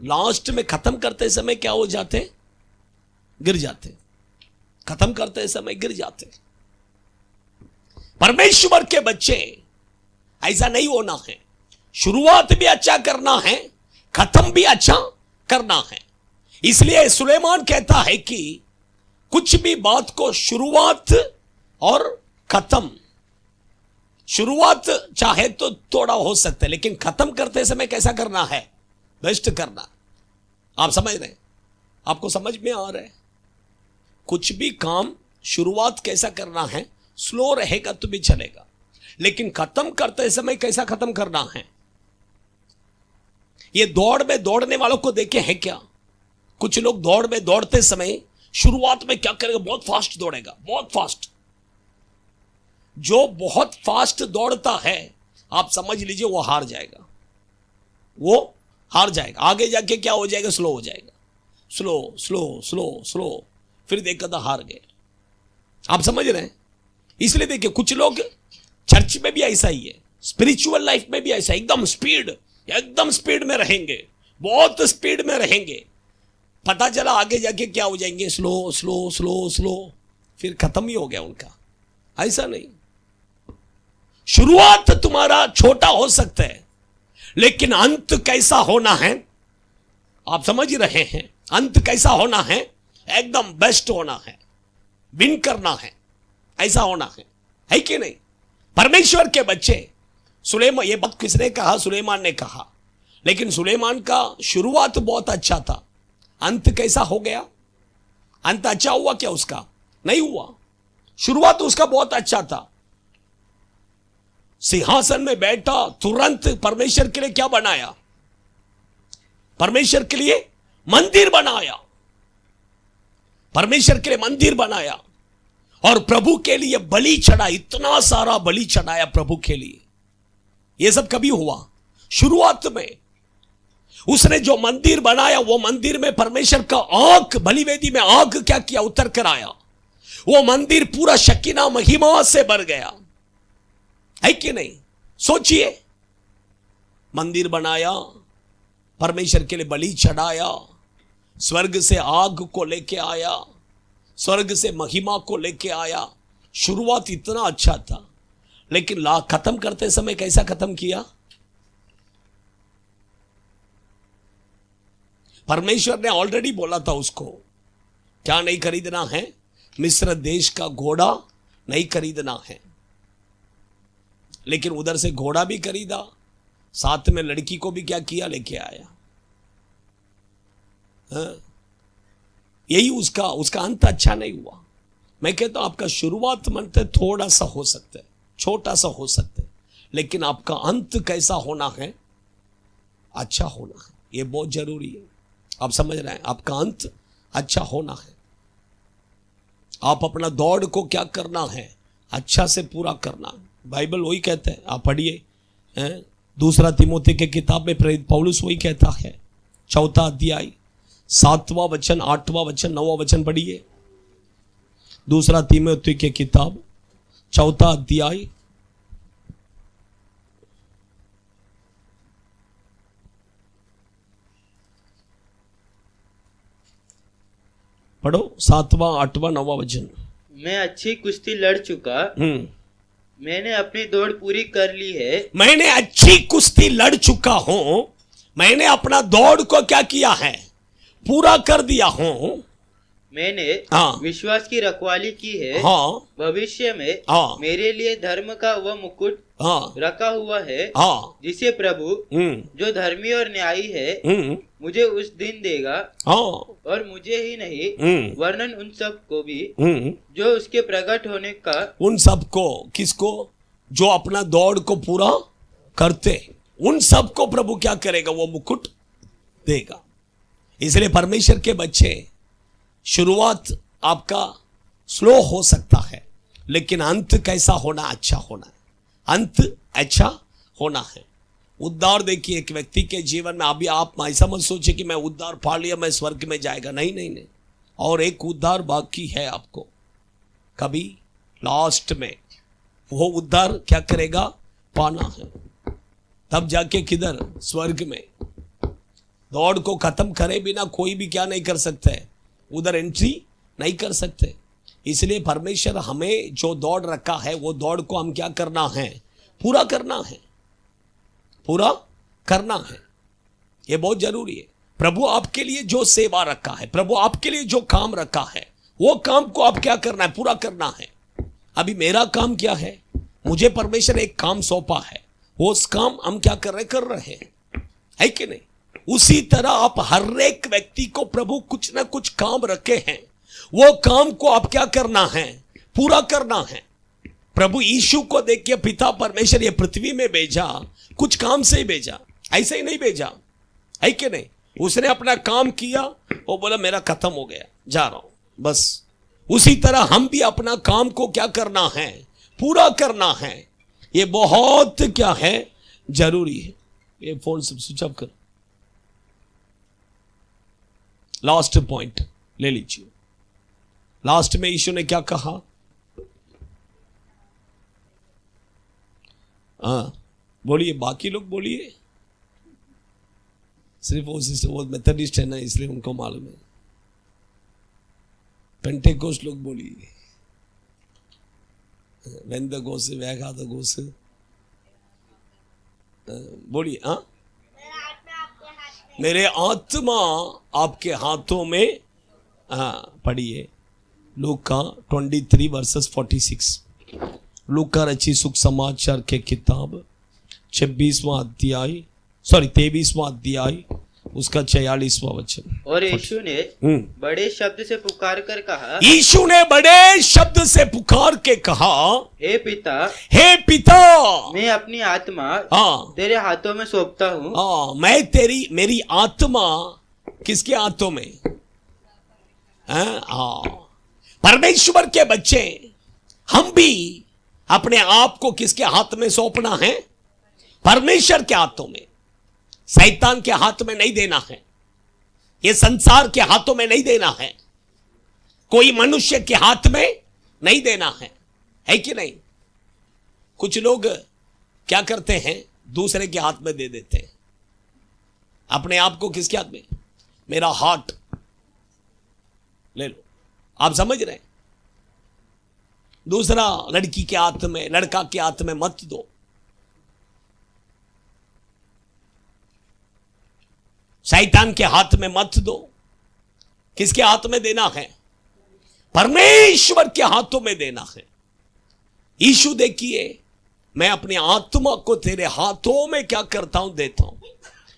लास्ट में खत्म करते समय क्या हो जाते? गिर जाते। खत्म करते समय गिर जाते। परमेश्वर के बच्चे ऐसा नहीं होना है। शुरुआत भी अच्छा करना है, खत्म भी अच्छा करना है। इसलिए सुलेमान कहता है कि कुछ भी बात को शुरुआत और खत्म, शुरुआत चाहे तो थोड़ा हो सकता है, लेकिन खत्म करते समय कैसा करना है? बेस्ट करना। आप समझ रहे हैं? आपको समझ में आ रहा है? कुछ भी काम शुरुआत कैसा करना है? स्लो रहेगा तो भी चलेगा, लेकिन खत्म करते समय कैसा खत्म करना है? ये दौड़ में दौड़ने वालों को देखे हैं क्या? कुछ लोग दौड़ में दौड़ते समय शुरुआत में क्या करेगा? बहुत फास्ट दौड़ेगा, बहुत फास्ट। जो बहुत फास्ट दौड़ता है, आप समझ लीजिए वो हार जाएगा, वो हार जाएगा। आगे जाके क्या हो जाएगा? स्लो हो जाएगा, स्लो स्लो स्लो स्लो, फिर देखा था हार गए। आप समझ रहे हैं? इसलिए देखिए कुछ लोग चर्च में भी ऐसा ही है, स्पिरिचुअल लाइफ में भी ऐसा, एकदम स्पीड में रहेंगे, बहुत स्पीड में रहेंगे। पता चला आगे जाके क्या हो जाएंगे? स्लो स्लो स्लो स्लो, फिर खत्म ही हो गया उनका। ऐसा नहीं। शुरुआत तुम्हारा छोटा हो सकता है, लेकिन अंत कैसा होना है? आप समझ ही रहे हैं। अंत कैसा होना है? एकदम बेस्ट होना है, विन करना है, ऐसा होना है कि नहीं? परमेश्वर के बच्चे, सुलेमान, ये बात किसने कहा? सुलेमान ने कहा। लेकिन सुलेमान का शुरुआत बहुत अच्छा था, अंत कैसा हो गया? अंत अच्छा हुआ क्या उसका? नहीं हुआ। शुरुआत उसका बहुत अच्छा था, सिंहासन में बैठा, तुरंत परमेश्वर के लिए क्या बनाया? परमेश्वर के लिए मंदिर बनाया, परमेश्वर के लिए मंदिर बनाया। और प्रभु के लिए बलि चढ़ा, इतना सारा बलि चढ़ाया प्रभु के लिए। यह सब कभी हुआ? शुरुआत में उसने जो मंदिर बनाया, वो मंदिर में परमेश्वर का आग, बलिवेदी में आग क्या किया? उतर कर आया। वो मंदिर पूरा शकीना महिमा से भर गया, है कि नहीं? सोचिए, मंदिर बनाया, परमेश्वर के लिए बलि चढ़ाया, स्वर्ग से आग को लेके आया, स्वर्ग से महिमा को लेके आया। शुरुआत इतना अच्छा था, लेकिन खत्म करते समय कैसा खत्म किया? परमेश्वर ने ऑलरेडी बोला था उसको, क्या नहीं खरीदना है? मिस्र देश का घोड़ा नहीं खरीदना है। लेकिन उधर से घोड़ा भी खरीदा, साथ में लड़की को भी क्या किया? लेके आया। यही उसका अंत अच्छा नहीं हुआ। मैं कहता हूं आपका शुरुआत मनते थोड़ा सा हो सकता है, छोटा सा हो सकता है, लेकिन आपका अंत कैसा होना है? अच्छा होना है। यह बहुत जरूरी है। आप समझ रहे हैं? आपका अंत अच्छा होना है। आप अपना दौड़ को क्या करना है? अच्छा से पूरा करना। बाइबल वही कहते हैं, आप पढ़िए, दूसरा तिमोथी के किताब में प्रेरित पौलुस वही कहता है, 4 अध्याय 7वां वचन, 8वां वचन, 9वां वचन पढ़िए। दूसरा तिमोथी के किताब 4 अध्याय पढ़ो, 7वां, 8वां, 9वां वचन। मैं अच्छी कुश्ती लड़ चुका, मैंने अपनी दौड़ पूरी कर ली है। मैंने अच्छी कुश्ती लड़ चुका हूं, मैंने अपना दौड़ को क्या किया है? पूरा कर दिया हूं। मैंने हाँ। विश्वास की रखवाली की है। हाँ। भविष्य में हाँ। मेरे लिए धर्म का वह मुकुट हाँ। रखा हुआ है, हाँ। जिसे प्रभु जो धर्मी और न्यायी है मुझे उस दिन देगा। हाँ। और मुझे ही नहीं वरन उन सब को भी जो उसके प्रकट होने का, उन सब को, किसको? जो अपना दौड़ को पूरा करते, उन सब को प्रभु क्या करेगा? वो मुकुट देगा। इसलिए परमेश्वर के बच्चे, शुरुआत आपका स्लो हो सकता है, लेकिन अंत कैसा होना? अच्छा होना है। अंत अच्छा होना है। उद्धार देखिए एक व्यक्ति के जीवन में, अभी आप ऐसा मत सोचिए कि मैं उद्धार पा लिया मैं स्वर्ग में जाएगा। नहीं नहीं नहीं, और एक उद्धार बाकी है आपको। कभी लास्ट में वो उद्धार क्या करेगा? पाना है। तब जाके किधर? स्वर्ग में। दौड़ को खत्म करे बिना कोई भी क्या नहीं कर सकता है? उधर एंट्री नहीं कर सकते। इसलिए परमेश्वर हमें जो दौड़ रखा है, वो दौड़ को हम क्या करना है? पूरा करना है, पूरा करना है। यह बहुत जरूरी है। प्रभु आपके लिए जो सेवा रखा है, प्रभु आपके लिए जो काम रखा है, वो काम को आप क्या करना है? पूरा करना है। अभी मेरा काम क्या है? मुझे परमेश्वर एक काम सौंपा है, वो उस काम हम क्या कर रहे हैं, है कि नहीं? उसी तरह आप हर एक व्यक्ति को प्रभु कुछ ना कुछ काम रखे हैं, वो काम को आप क्या करना है? पूरा करना है। प्रभु यीशु को देख के पिता परमेश्वर ये पृथ्वी में भेजा, कुछ काम से ही भेजा, ऐसे ही नहीं भेजा, है कि नहीं? उसने अपना काम किया, वो बोला मेरा खत्म हो गया, जा रहा हूं, बस। उसी तरह हम भी अपना काम को क्या करना है? पूरा करना है। ये बहुत क्या है? जरूरी है। ये फोन सब स्विच ऑफ करो। लास्ट पॉइंट ले लीजिए। लास्ट में यीशु ने क्या कहा? बोलिए, बाकी लोग बोलिए। सिर्फ वो सिस्टर, वो मेथडिस्ट है ना, इसलिए उनको मालूम है। पेंटेकोस्ट लोग बोलिए। When the goes, where are the goes? बोलिए। हाँ, मेरे आत्मा आपके हाथों में। हाँ, पढ़िए लूका 23 वर्सेस 46। लूका रची सुख समाचार के किताब 23वां अध्याय, 23वां अध्याय, उसका 46वां वचन। और यीशु ने बड़े शब्द से पुकार कर कहा, यीशु ने बड़े शब्द से पुकार के कहा, हे पिता, हे पिता, मैं अपनी आत्मा तेरे हाथों में सौंपता हूँ। मैं मेरी आत्मा किसके हाथों में? परमेश्वर के बच्चे हम भी अपने आप को किसके हाथ में सौंपना है? परमेश्वर के हाथों में। शैतान के हाथ में नहीं देना है, ये संसार के हाथों में नहीं देना है, कोई मनुष्य के हाथ में नहीं देना है कि नहीं? कुछ लोग क्या करते हैं, दूसरे के हाथ में दे देते हैं। अपने आप को किसके हाथ में? मेरा हार्ट ले लो, आप समझ रहे हैं? दूसरा लड़की के हाथ में, लड़का के हाथ में मत दो। शैतान के हाथ में मत दो। किसके हाथ में देना है? परमेश्वर के हाथों में देना है। यीशु देखिए, मैं अपनी आत्मा को तेरे हाथों में क्या करता हूं? देता हूं,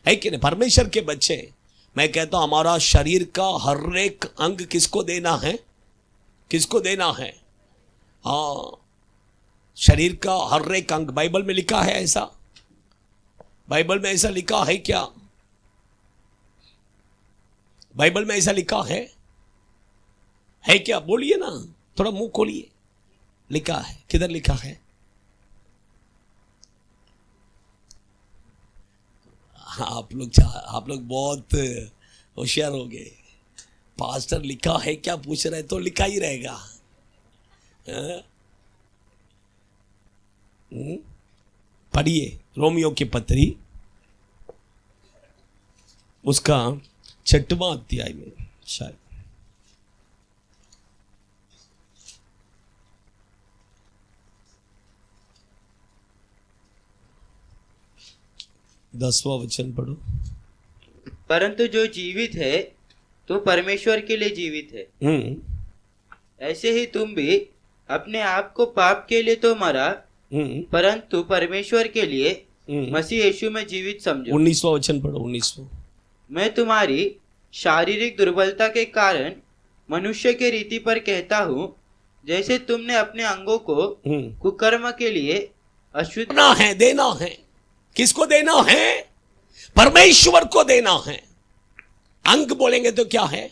है कि नहीं? परमेश्वर के बच्चे, मैं कहता हूं हमारा शरीर का हर एक अंग किसको देना है? किसको देना है? हाँ, शरीर का हर एक अंग। बाइबल में लिखा है ऐसा? बाइबल में ऐसा लिखा है क्या? बाइबल में ऐसा लिखा है क्या? बोलिए ना, थोड़ा मुंह खोलिए। लिखा है, किधर लिखा है? आप लोग बहुत होशियार हो गए। पास्टर लिखा है क्या पूछ रहे, तो लिखा ही रहेगा। पढ़िए रोमियो की पत्री, उसका 6वां अध्याय में शायद, दसवां वचन पढ़ो। परंतु जो जीवित है तो परमेश्वर के लिए जीवित है। ऐसे ही तुम भी अपने आप को पाप के लिए तो मरा, परंतु परमेश्वर के लिए मसीह यीशु में जीवित समझो। 19वां वचन पढ़ो। 19वां। मैं तुम्हारी शारीरिक दुर्बलता के कारण मनुष्य के रीति पर कहता हूँ, जैसे तुमने अपने अंगों को कुकर्म के लिए अशुद्ध देना है। किसको देना है? परमेश्वर को देना है। अंग बोलेंगे तो क्या है?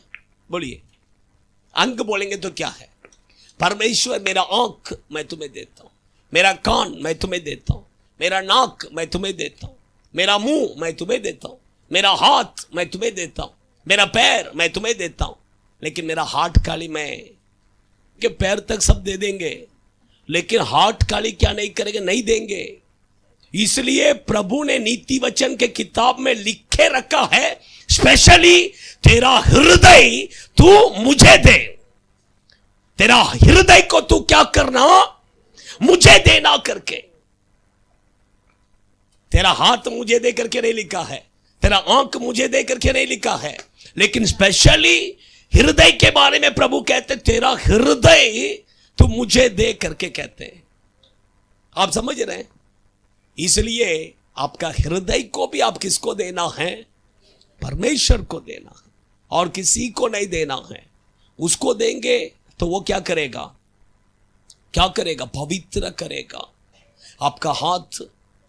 बोलिए, अंग बोलेंगे तो क्या है? परमेश्वर, मेरा आंख मैं तुम्हें देता हूं, मेरा कान मैं तुम्हें देता हूं, मेरा नाक मैं तुम्हें देता हूं, मेरा मुंह मैं तुम्हें देता हूं, मेरा हाथ मैं तुम्हें देता हूं, मेरा पैर मैं तुम्हें देता हूं। लेकिन मेरा हार्ट खाली मैं के पैर तक सब दे देंगे, लेकिन हार्ट खाली क्या नहीं करेंगे? नहीं देंगे। इसलिए प्रभु ने नीति वचन के किताब में लिखे रखा है, स्पेशली तेरा हृदय तू मुझे दे। तेरा हृदय को तू क्या करना? मुझे देना करके। तेरा हाथ मुझे दे करके नहीं लिखा है, तेरा आंख मुझे दे करके नहीं लिखा है, लेकिन स्पेशली हृदय के बारे में प्रभु कहते तेरा हृदय तू मुझे दे करके कहते हैं। आप समझ रहे हैं? इसलिए आपका हृदय को भी आप किसको देना है? परमेश्वर को देना है, और किसी को नहीं देना है। उसको देंगे तो वो क्या करेगा? क्या करेगा? पवित्र करेगा। आपका हाथ,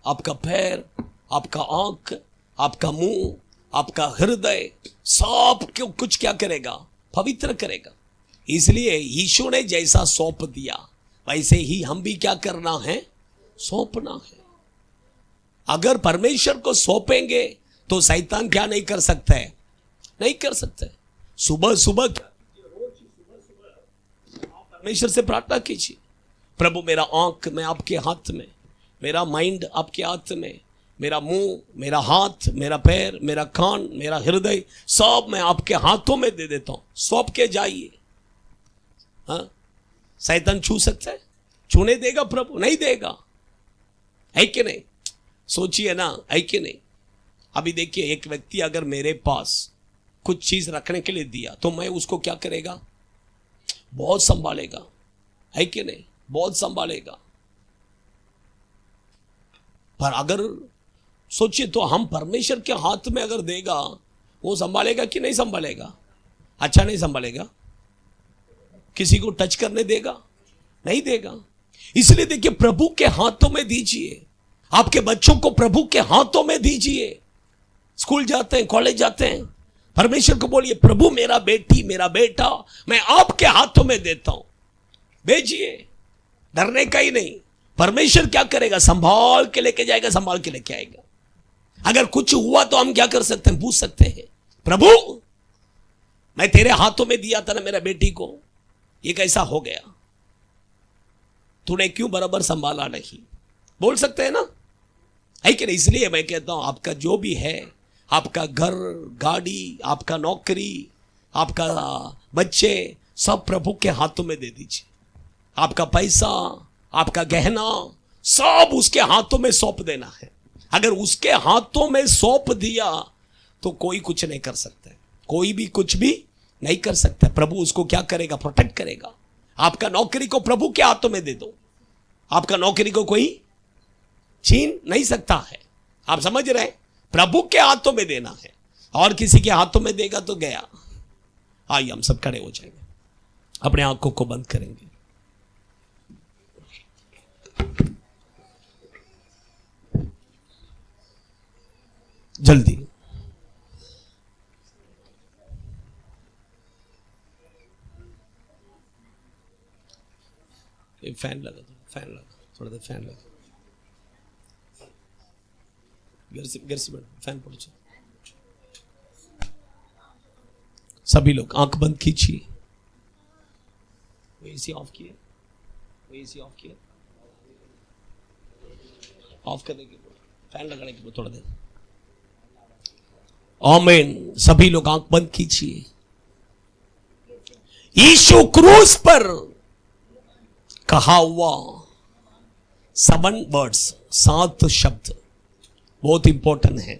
आपका पैर, आपका आंख, आपका मुंह, आपका हृदय, सब क्यों कुछ क्या करेगा? पवित्र करेगा। इसलिए यीशु ने जैसा सौंप दिया, वैसे ही हम भी क्या करना है? सौंपना है। अगर परमेश्वर को सौंपेंगे तो शैतान क्या नहीं कर सकता है? नहीं कर सकता है। सुबह सुबह परमेश्वर से प्रार्थना कीजिए, प्रभु मेरा आंख मैं आपके हाथ में, मेरा माइंड आपके हाथ में, मेरा मुंह, मेरा हाथ, मेरा पैर, मेरा कान, मेरा हृदय, सब मैं आपके हाथों में दे देता हूं। सौंप के जाइए। हाँ, शैतान छू सकता है? छूने देगा प्रभु? नहीं देगा, है कि नहीं? सोचिए ना, है कि नहीं? अभी देखिए, एक व्यक्ति अगर मेरे पास कुछ चीज रखने के लिए दिया तो मैं उसको क्या करेगा? बहुत संभालेगा, है कि नहीं? बहुत संभालेगा। पर अगर सोचिए तो हम परमेश्वर के हाथ में अगर देगा, वो संभालेगा कि नहीं संभालेगा? अच्छा नहीं संभालेगा। किसी को टच करने देगा? नहीं देगा। इसलिए देखिए, प्रभु के हाथों में दीजिए। आपके बच्चों को प्रभु के हाथों में दीजिए। स्कूल जाते हैं, कॉलेज जाते हैं, परमेश्वर को बोलिए, प्रभु मेरा बेटी, मेरा बेटा मैं आपके हाथों में देता हूं, भेजिए। डरने का ही नहीं। परमेश्वर क्या करेगा? संभाल के लेके जाएगा, संभाल के लेके आएगा। अगर कुछ हुआ तो हम क्या कर सकते हैं? पूछ सकते हैं, प्रभु मैं तेरे हाथों में दिया था ना मेरा बेटी को, ये कैसा हो गया, तूने क्यों बराबर संभाला नहीं? बोल सकते हैं ना, है कि नहीं? इसलिए मैं कहता हूं आपका जो भी है, आपका घर, गाड़ी, आपका नौकरी, आपका बच्चे, सब प्रभु के हाथों में दे दीजिए। आपका पैसा, आपका गहना, सब उसके हाथों में सौंप देना है। अगर उसके हाथों में सौंप दिया तो कोई कुछ नहीं कर सकता, कोई भी कुछ भी नहीं कर सकता। प्रभु उसको क्या करेगा? प्रोटेक्ट करेगा। आपका नौकरी को प्रभु के हाथों में दे दो, आपका नौकरी को कोई छीन नहीं सकता है। आप समझ रहे हैं? प्रभु के हाथों में देना है, और किसी के हाथों में देगा तो गया। आइए हम सब खड़े हो जाएंगे, अपने आंखों को बंद करेंगे। जल्दी फैन लगा दो, फैन लगा, थोड़ा देर फैन लगा, घर से बैठो, फैन पहुंचे। सभी लोग आंख बंद कीजिए। एसी ऑफ किए, एसी ऑफ किए, ऑफ करने के बाद फैन लगाने के बाद थोड़ा देर। आमीन। सभी लोग आंख बंद कीजिए। यीशु क्रूस पर कहा हुआ 7 वर्ड्स, 7 शब्द बहुत इंपॉर्टेंट है।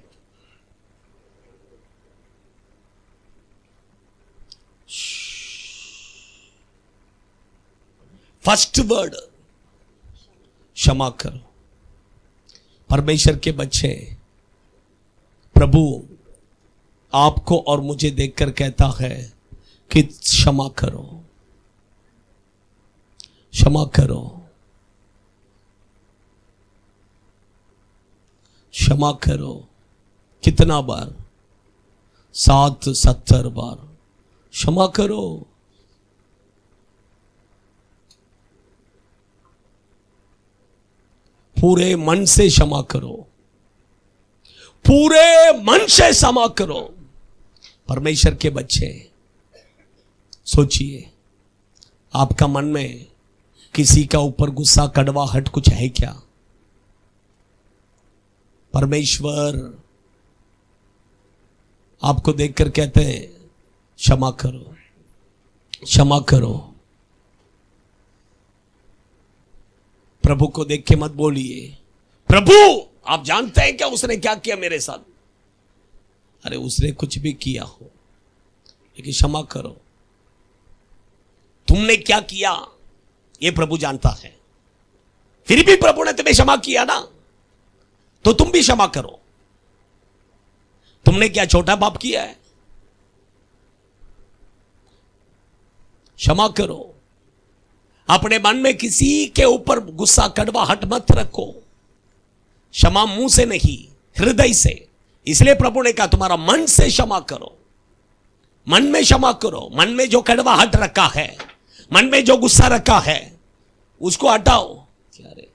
फर्स्ट वर्ड क्षमा करो। परमेश्वर के बच्चे, प्रभु आपको और मुझे देखकर कहता है कि क्षमा करो, क्षमा करो, क्षमा करो। कितना बार? 70 बार क्षमा करो। पूरे मन से क्षमा करो, पूरे मन से क्षमा करो। परमेश्वर के बच्चे, सोचिए, आपका मन में किसी का ऊपर गुस्सा, कड़वाहट कुछ है क्या? परमेश्वर आपको देखकर कहते हैं क्षमा करो, क्षमा करो। प्रभु को देख के मत बोलिए, प्रभु आप जानते हैं क्या उसने क्या किया मेरे साथ? अरे उसने कुछ भी किया हो, लेकिन क्षमा करो। तुमने क्या किया ये प्रभु जानता है, फिर भी प्रभु ने तुम्हें क्षमा किया ना, तो तुम भी क्षमा करो। तुमने क्या छोटा पाप किया है? क्षमा करो। अपने मन में किसी के ऊपर गुस्सा, कड़वाहट मत रखो। क्षमा मुंह से नहीं, हृदय से। इसलिए प्रभु ने कहा तुम्हारा मन से क्षमा करो, मन में क्षमा करो। मन में जो कड़वाहट रखा है, मन में जो गुस्सा रखा है, उसको हटाओ। क्या रे?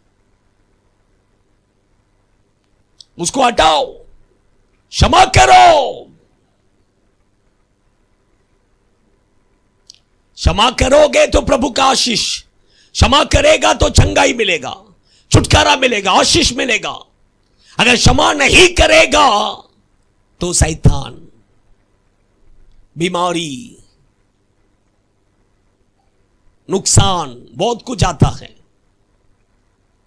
उसको हटाओ, क्षमा करो। क्षमा करोगे तो प्रभु का आशीष, क्षमा करेगा तो चंगाई मिलेगा, छुटकारा मिलेगा, आशीष मिलेगा। अगर क्षमा नहीं करेगा तो शैतान, बीमारी, नुकसान, बहुत कुछ आता है,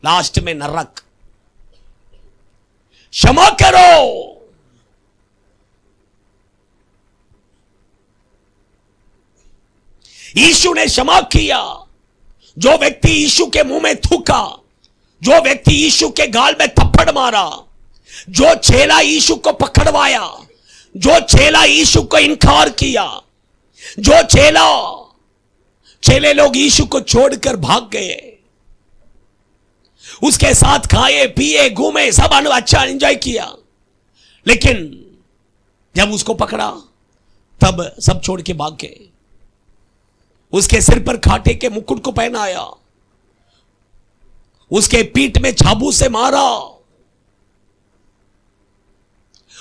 लास्ट में नरक। क्षमा करो। यीशु ने क्षमा किया। जो व्यक्ति यीशु के मुंह में थूका, जो व्यक्ति यीशु के गाल में थप्पड़ मारा, जो चेला यीशु को पकड़वाया, जो चेला यीशु को इनकार किया, जो चेले लोग यीशु को छोड़कर भाग गए, उसके साथ खाए पिए घूमे, सब अच्छा एंजॉय किया, लेकिन जब उसको पकड़ा तब सब छोड़ के भाग गए। उसके सिर पर खाटे के मुकुट को पहनाया, उसके पीठ में छाबू से मारा,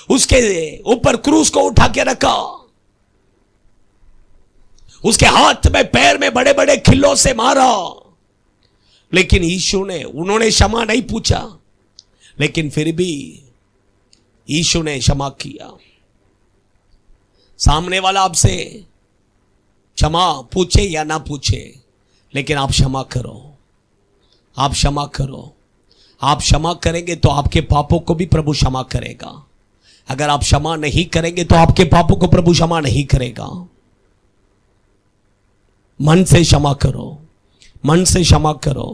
उसके ऊपर क्रूस को उठा के रखा, उसके हाथ में पैर में बड़े बड़े खिल्लों से मारा। लेकिन यीशु ने, उन्होंने क्षमा नहीं पूछा, लेकिन फिर भी यीशु ने क्षमा किया। सामने वाला आपसे क्षमा पूछे या ना पूछे, लेकिन आप क्षमा करो, आप क्षमा करो। आप क्षमा करेंगे तो आपके पापों को भी प्रभु क्षमा करेगा। अगर आप क्षमा नहीं करेंगे तो आपके पापों को प्रभु क्षमा नहीं करेगा। मन से क्षमा करो, मन से क्षमा करो।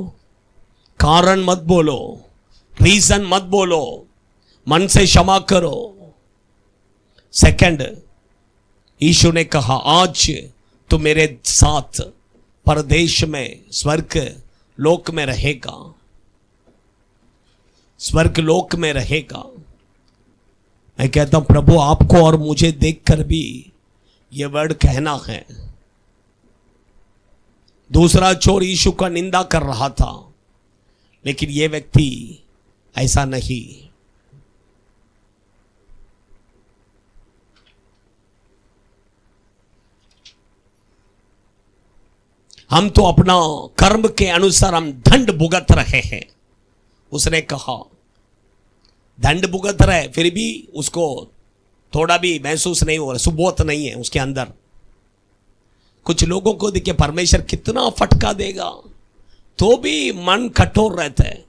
कारण मत बोलो, रीजन मत बोलो, मन से क्षमा करो। सेकंड, यीशु ने कहा आज तू मेरे साथ परदेश में स्वर्ग लोक में रहेगा, स्वर्ग लोक में रहेगा। मैं कहता हूं प्रभु आपको और मुझे देखकर भी ये वर्ड कहना है। दूसरा चोर यीशु का निंदा कर रहा था, लेकिन ये व्यक्ति ऐसा नहीं। हम तो अपना कर्म के अनुसार हम दंड भुगत रहे हैं। उसने कहा दंड भुगत रहे, फिर भी उसको थोड़ा भी महसूस नहीं हो रहा, सुबोध नहीं है उसके अंदर। कुछ लोगों को देखिए परमेश्वर कितना फटका देगा तो भी मन कठोर रहता है।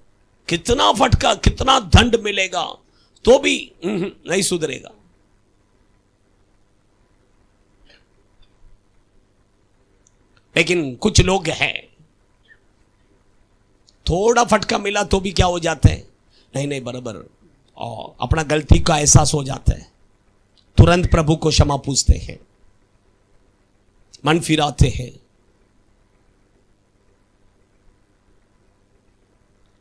कितना फटका, कितना दंड मिलेगा तो भी नहीं सुधरेगा। लेकिन कुछ लोग हैं थोड़ा फटका मिला तो भी क्या हो जाते हैं, नहीं नहीं बराबर, और अपना गलती का एहसास हो जाता है, तुरंत प्रभु को क्षमा पूछते हैं, मन फिराते हैं।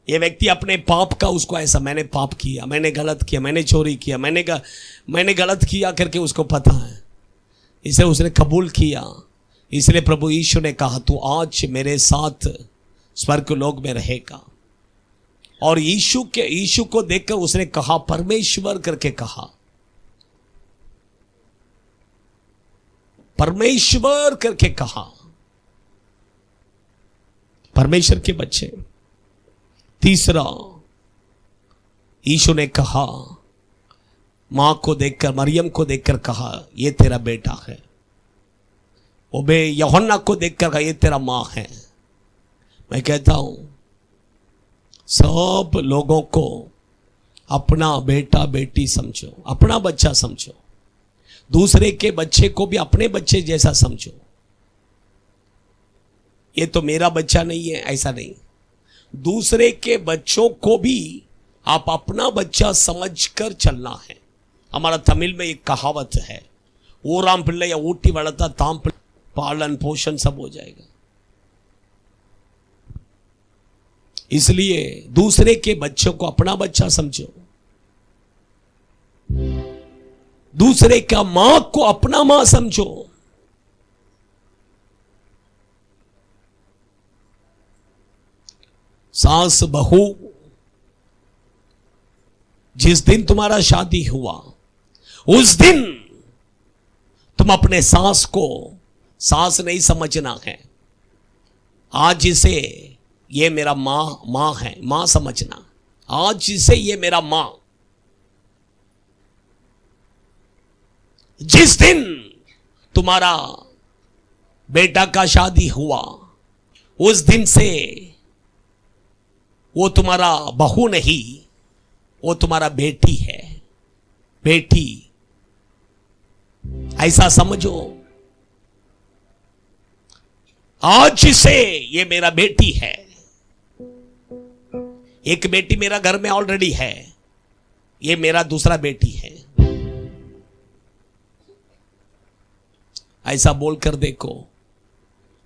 ये व्यक्ति अपने पाप का उसको ऐसा, मैंने पाप किया, मैंने गलत किया, मैंने चोरी किया, मैंने गलत किया करके उसको पता है, इसे उसने कबूल किया। इसलिए प्रभु यीशु ने कहा तू आज मेरे साथ स्वर्ग लोक में रहेगा। और यीशु को देखकर उसने कहा परमेश्वर करके कहा, परमेश्वर करके कहा। परमेश्वर के बच्चे। तीसरा, यीशु ने कहा, मां को देखकर, मरियम को देखकर कहा ये तेरा बेटा है। वो यूहन्ना को देखकर कहा ये तेरा मां है। मैं कहता हूं सब लोगों को अपना बेटा बेटी समझो, अपना बच्चा समझो, दूसरे के बच्चे को भी अपने बच्चे जैसा समझो। ये तो मेरा बच्चा नहीं है, ऐसा नहीं। दूसरे के बच्चों को भी आप अपना बच्चा समझकर चलना है। हमारा तमिल में एक कहावत है, ऊराम पिल्ले या ऊटी वड़ता ताम पिल्ले, पालन पोषण सब हो जाएगा। इसलिए दूसरे के बच्चों को अपना बच्चा समझो, दूसरे का मां को अपना मां समझो। सास बहू, जिस दिन तुम्हारा शादी हुआ उस दिन तुम अपने सास को सास नहीं समझना है। आज इसे ये मेरा मां है, मां समझना। आज इसे ये मेरा मां। जिस दिन तुम्हारा बेटा का शादी हुआ उस दिन से वो तुम्हारा बहू नहीं, वो तुम्हारा बेटी है, बेटी। ऐसा समझो। आज से ये मेरा बेटी है। एक बेटी मेरा घर में ऑलरेडी है, ये मेरा दूसरा बेटी है। ऐसा बोलकर देखो,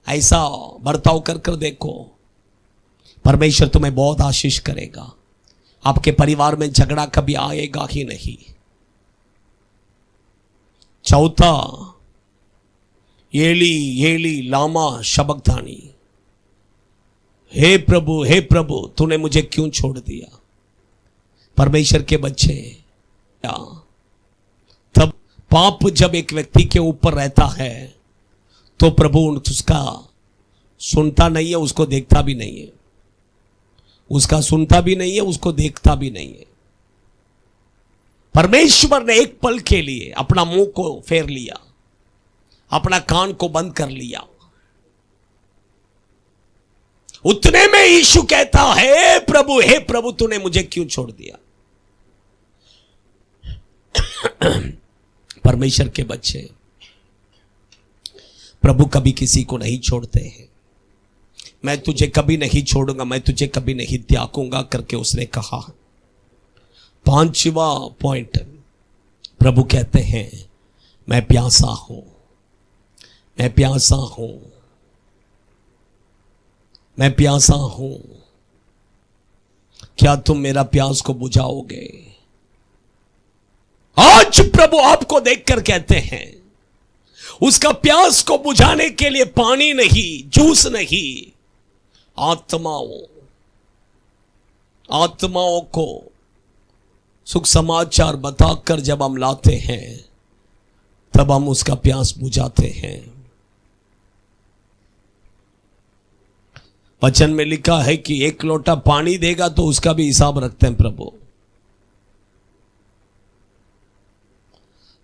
ऐसा बर्ताव कर देखो, परमेश्वर तुम्हें बहुत आशीष करेगा। आपके परिवार में झगड़ा कभी आएगा ही नहीं। चौथा, एली एली लामा शबक्तानी, हे प्रभु तूने मुझे क्यों छोड़ दिया। परमेश्वर के बच्चे, तब पाप जब एक व्यक्ति के ऊपर रहता है तो प्रभु उसका सुनता नहीं है, उसको देखता भी नहीं है, उसका सुनता भी नहीं है, उसको देखता भी नहीं है। परमेश्वर ने एक पल के लिए अपना मुंह को फेर लिया, अपना कान को बंद कर लिया। उतने में यीशु कहता है हे प्रभु तूने मुझे क्यों छोड़ दिया। परमेश्वर के बच्चे, प्रभु कभी किसी को नहीं छोड़ते हैं। मैं तुझे कभी नहीं छोड़ूंगा, मैं तुझे कभी नहीं त्यागूंगा करके उसने कहा। 5वां पॉइंट, प्रभु कहते हैं मैं प्यासा हूं, मैं प्यासा हूं, मैं प्यासा हूं, क्या तुम मेरा प्यास को बुझाओगे। आज प्रभु आपको देखकर कहते हैं उसका प्यास को बुझाने के लिए पानी नहीं, जूस नहीं, आत्माओं को सुख समाचार बताकर जब हम लाते हैं तब हम उसका प्यास बुझाते हैं। वचन में लिखा है कि 1 लोटा पानी देगा तो उसका भी हिसाब रखते हैं प्रभु।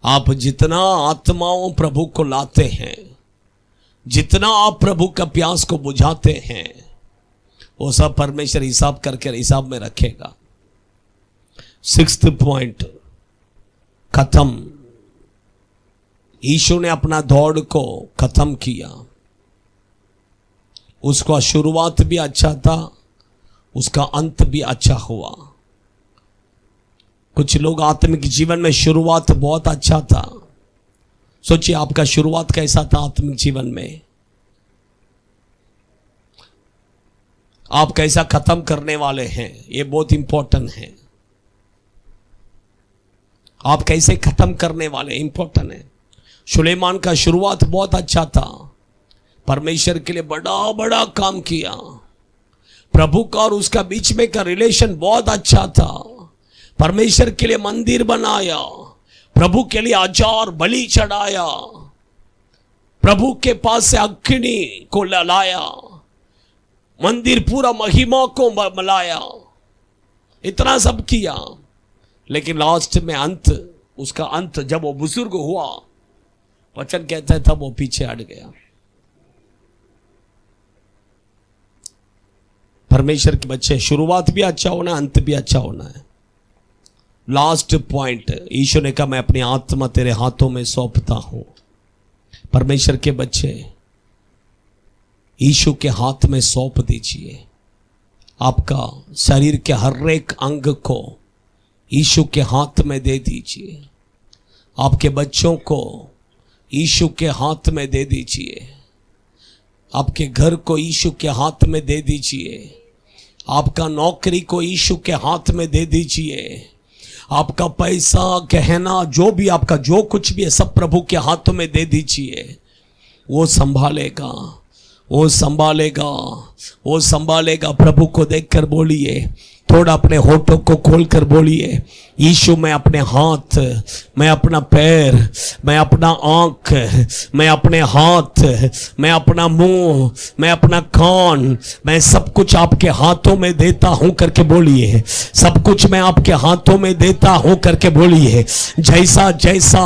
आप जितना आत्माओं प्रभु को लाते हैं, जितना आप प्रभु का प्यास को बुझाते हैं, वो सब परमेश्वर हिसाब करके हिसाब में रखेगा। 6th पॉइंट खत्म। यीशु ने अपना दौड़ को खत्म किया। उसका शुरुआत भी अच्छा था, उसका अंत भी अच्छा हुआ। कुछ लोग आत्मिक जीवन में शुरुआत बहुत अच्छा था। सोचिए आपका शुरुआत कैसा था आत्मिक जीवन में, आप कैसा खत्म करने वाले हैं, ये बहुत इंपॉर्टेंट है। आप कैसे खत्म करने वाले इंपॉर्टेंट है। सुलेमान का शुरुआत बहुत अच्छा था, परमेश्वर के लिए बड़ा बड़ा काम किया, प्रभु का और उसका बीच में का रिलेशन बहुत अच्छा था, परमेश्वर के लिए मंदिर बनाया, प्रभु के लिए हजार बलि चढ़ाया, प्रभु के पास से अग्नि को लाया, मंदिर पूरा महिमा को मलाया, इतना सब किया। लेकिन लास्ट में अंत, उसका अंत जब वो बुजुर्ग हुआ, वचन कहता है तब वो पीछे हट गया। परमेश्वर के बच्चे, शुरुआत भी अच्छा होना, अंत भी अच्छा होना है। लास्ट पॉइंट, ईश्वर ने कहा मैं अपनी आत्मा तेरे हाथों में सौंपता हूं। परमेश्वर के बच्चे, यीशु के हाथ में सौंप दीजिए। आपका शरीर के हर एक अंग को यीशु के हाथ में दे दीजिए। आपके बच्चों को यीशु के हाथ में दे दीजिए। आपके घर को यीशु के हाथ में दे दीजिए। आपका नौकरी को यीशु के हाथ में दे दीजिए। आपका पैसा, गहना, जो भी आपका जो कुछ भी है, सब प्रभु के हाथों में दे दीजिए। वो संभालेगा, वो संभालेगा, वो संभालेगा। प्रभु को देखकर बोलिए, थोड़ा अपने होठों को खोलकर बोलिए, यीशु मैं अपने हाथ, मैं अपना पैर, मैं अपना आंख, मैं अपने हाथ, मैं अपना मुंह, मैं अपना कान, मैं सब कुछ आपके हाथों में देता हूं करके बोलिए। सब कुछ मैं आपके हाथों में देता हूं करके बोलिए। जैसा जैसा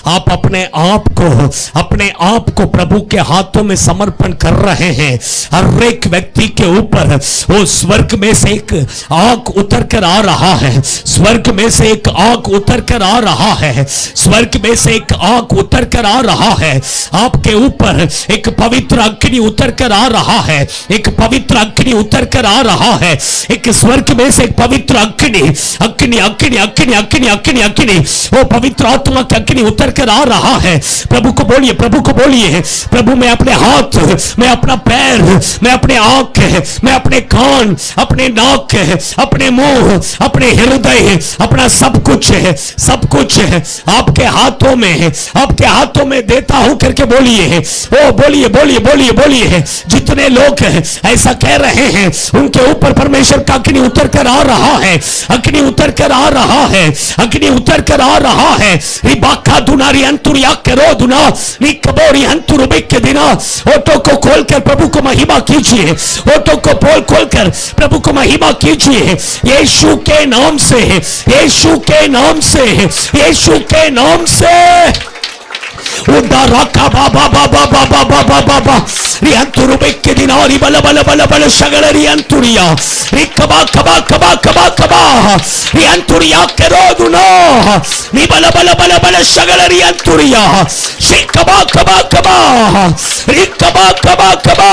आप अपने आप को प्रभु के हाथों में समर्पण कर रहे हैं, हर एक व्यक्ति के ऊपर वो स्वर्ग में से एक आग उतर कर आ रहा है। स्वर्ग में से एक आग उतर कर आ रहा है। स्वर्ग में से एक आग उतर कर आ रहा है। आपके ऊपर एक पवित्र अग्नि उतर कर आ रहा है। एक पवित्र अग्नि उतर कर आ रहा है। एक स्वर्ग में से एक पवित्र अग्नि अग्नि अग्नि अग्नि अग्नि अग्नि अग्नि वो पवित्र आत्मा की अग्नि उतर कर आ रहा है। प्रभु को बोलिए, प्रभु को बोलिए, प्रभु मैं अपने हाथ, मैं अपना पैर, मैं अपने आंख, मैं अपने कान, अपने नाक, अपने मुंह, अपने हृदय, अपना सब कुछ आपके हाथों में है, आपके हाथों में देता हूं करके बोलिए। ओ बोलिए बोलिए बोलिए बोलिए। जितने लोग ऐसा कह रहे हैं उनके ऊपर परमेश्वर का अग्नि उतर कर आ रहा है, अग्नि उतर कर आ रहा है, अग्नि उतर कर आ रहा है। रिबाका दुनारी अंतुरिया करो दुना निकबोरी अंतुरुबिक के दिना। ओटो को खोलकर प्रभु को महिमा कीजिए, ओटो को पोल खोलकर प्रभु को महिमा कीजिए। यीशु के नाम से, यीशु के नाम से, यीशु के नाम से। उदारका बाबा बाबा बाबा बाबा बाबा रियंतुरु बेके दिनारी बल बल बल बल शगल रियंतुरिया रिकबा कबा कबा कबा कबा रियंतुरिया करो दुनो नी बल बल बल बल शगल रियंतुरिया शिकबा कबा कबा रिकबा कबा कबा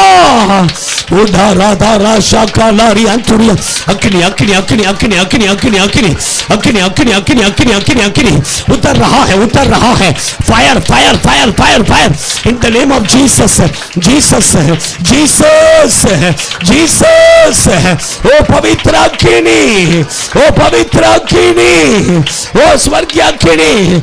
उदारा दारा शाकाला रियंतुरिया अग्नि अग्नि अग्नि अग्नि अग्नि अग्नि अग्नि अग्नि अग्नि अग्नि अग्नि अग्नि अग्नि उतर रहा है, उतर रहा है। Fire fire fire fire fire in the name of Jesus, Jesus Jesus Jesus. ओ पवित्र अग्नि, ओ पवित्र अग्नि, ओ स्वर्गीय अग्नि।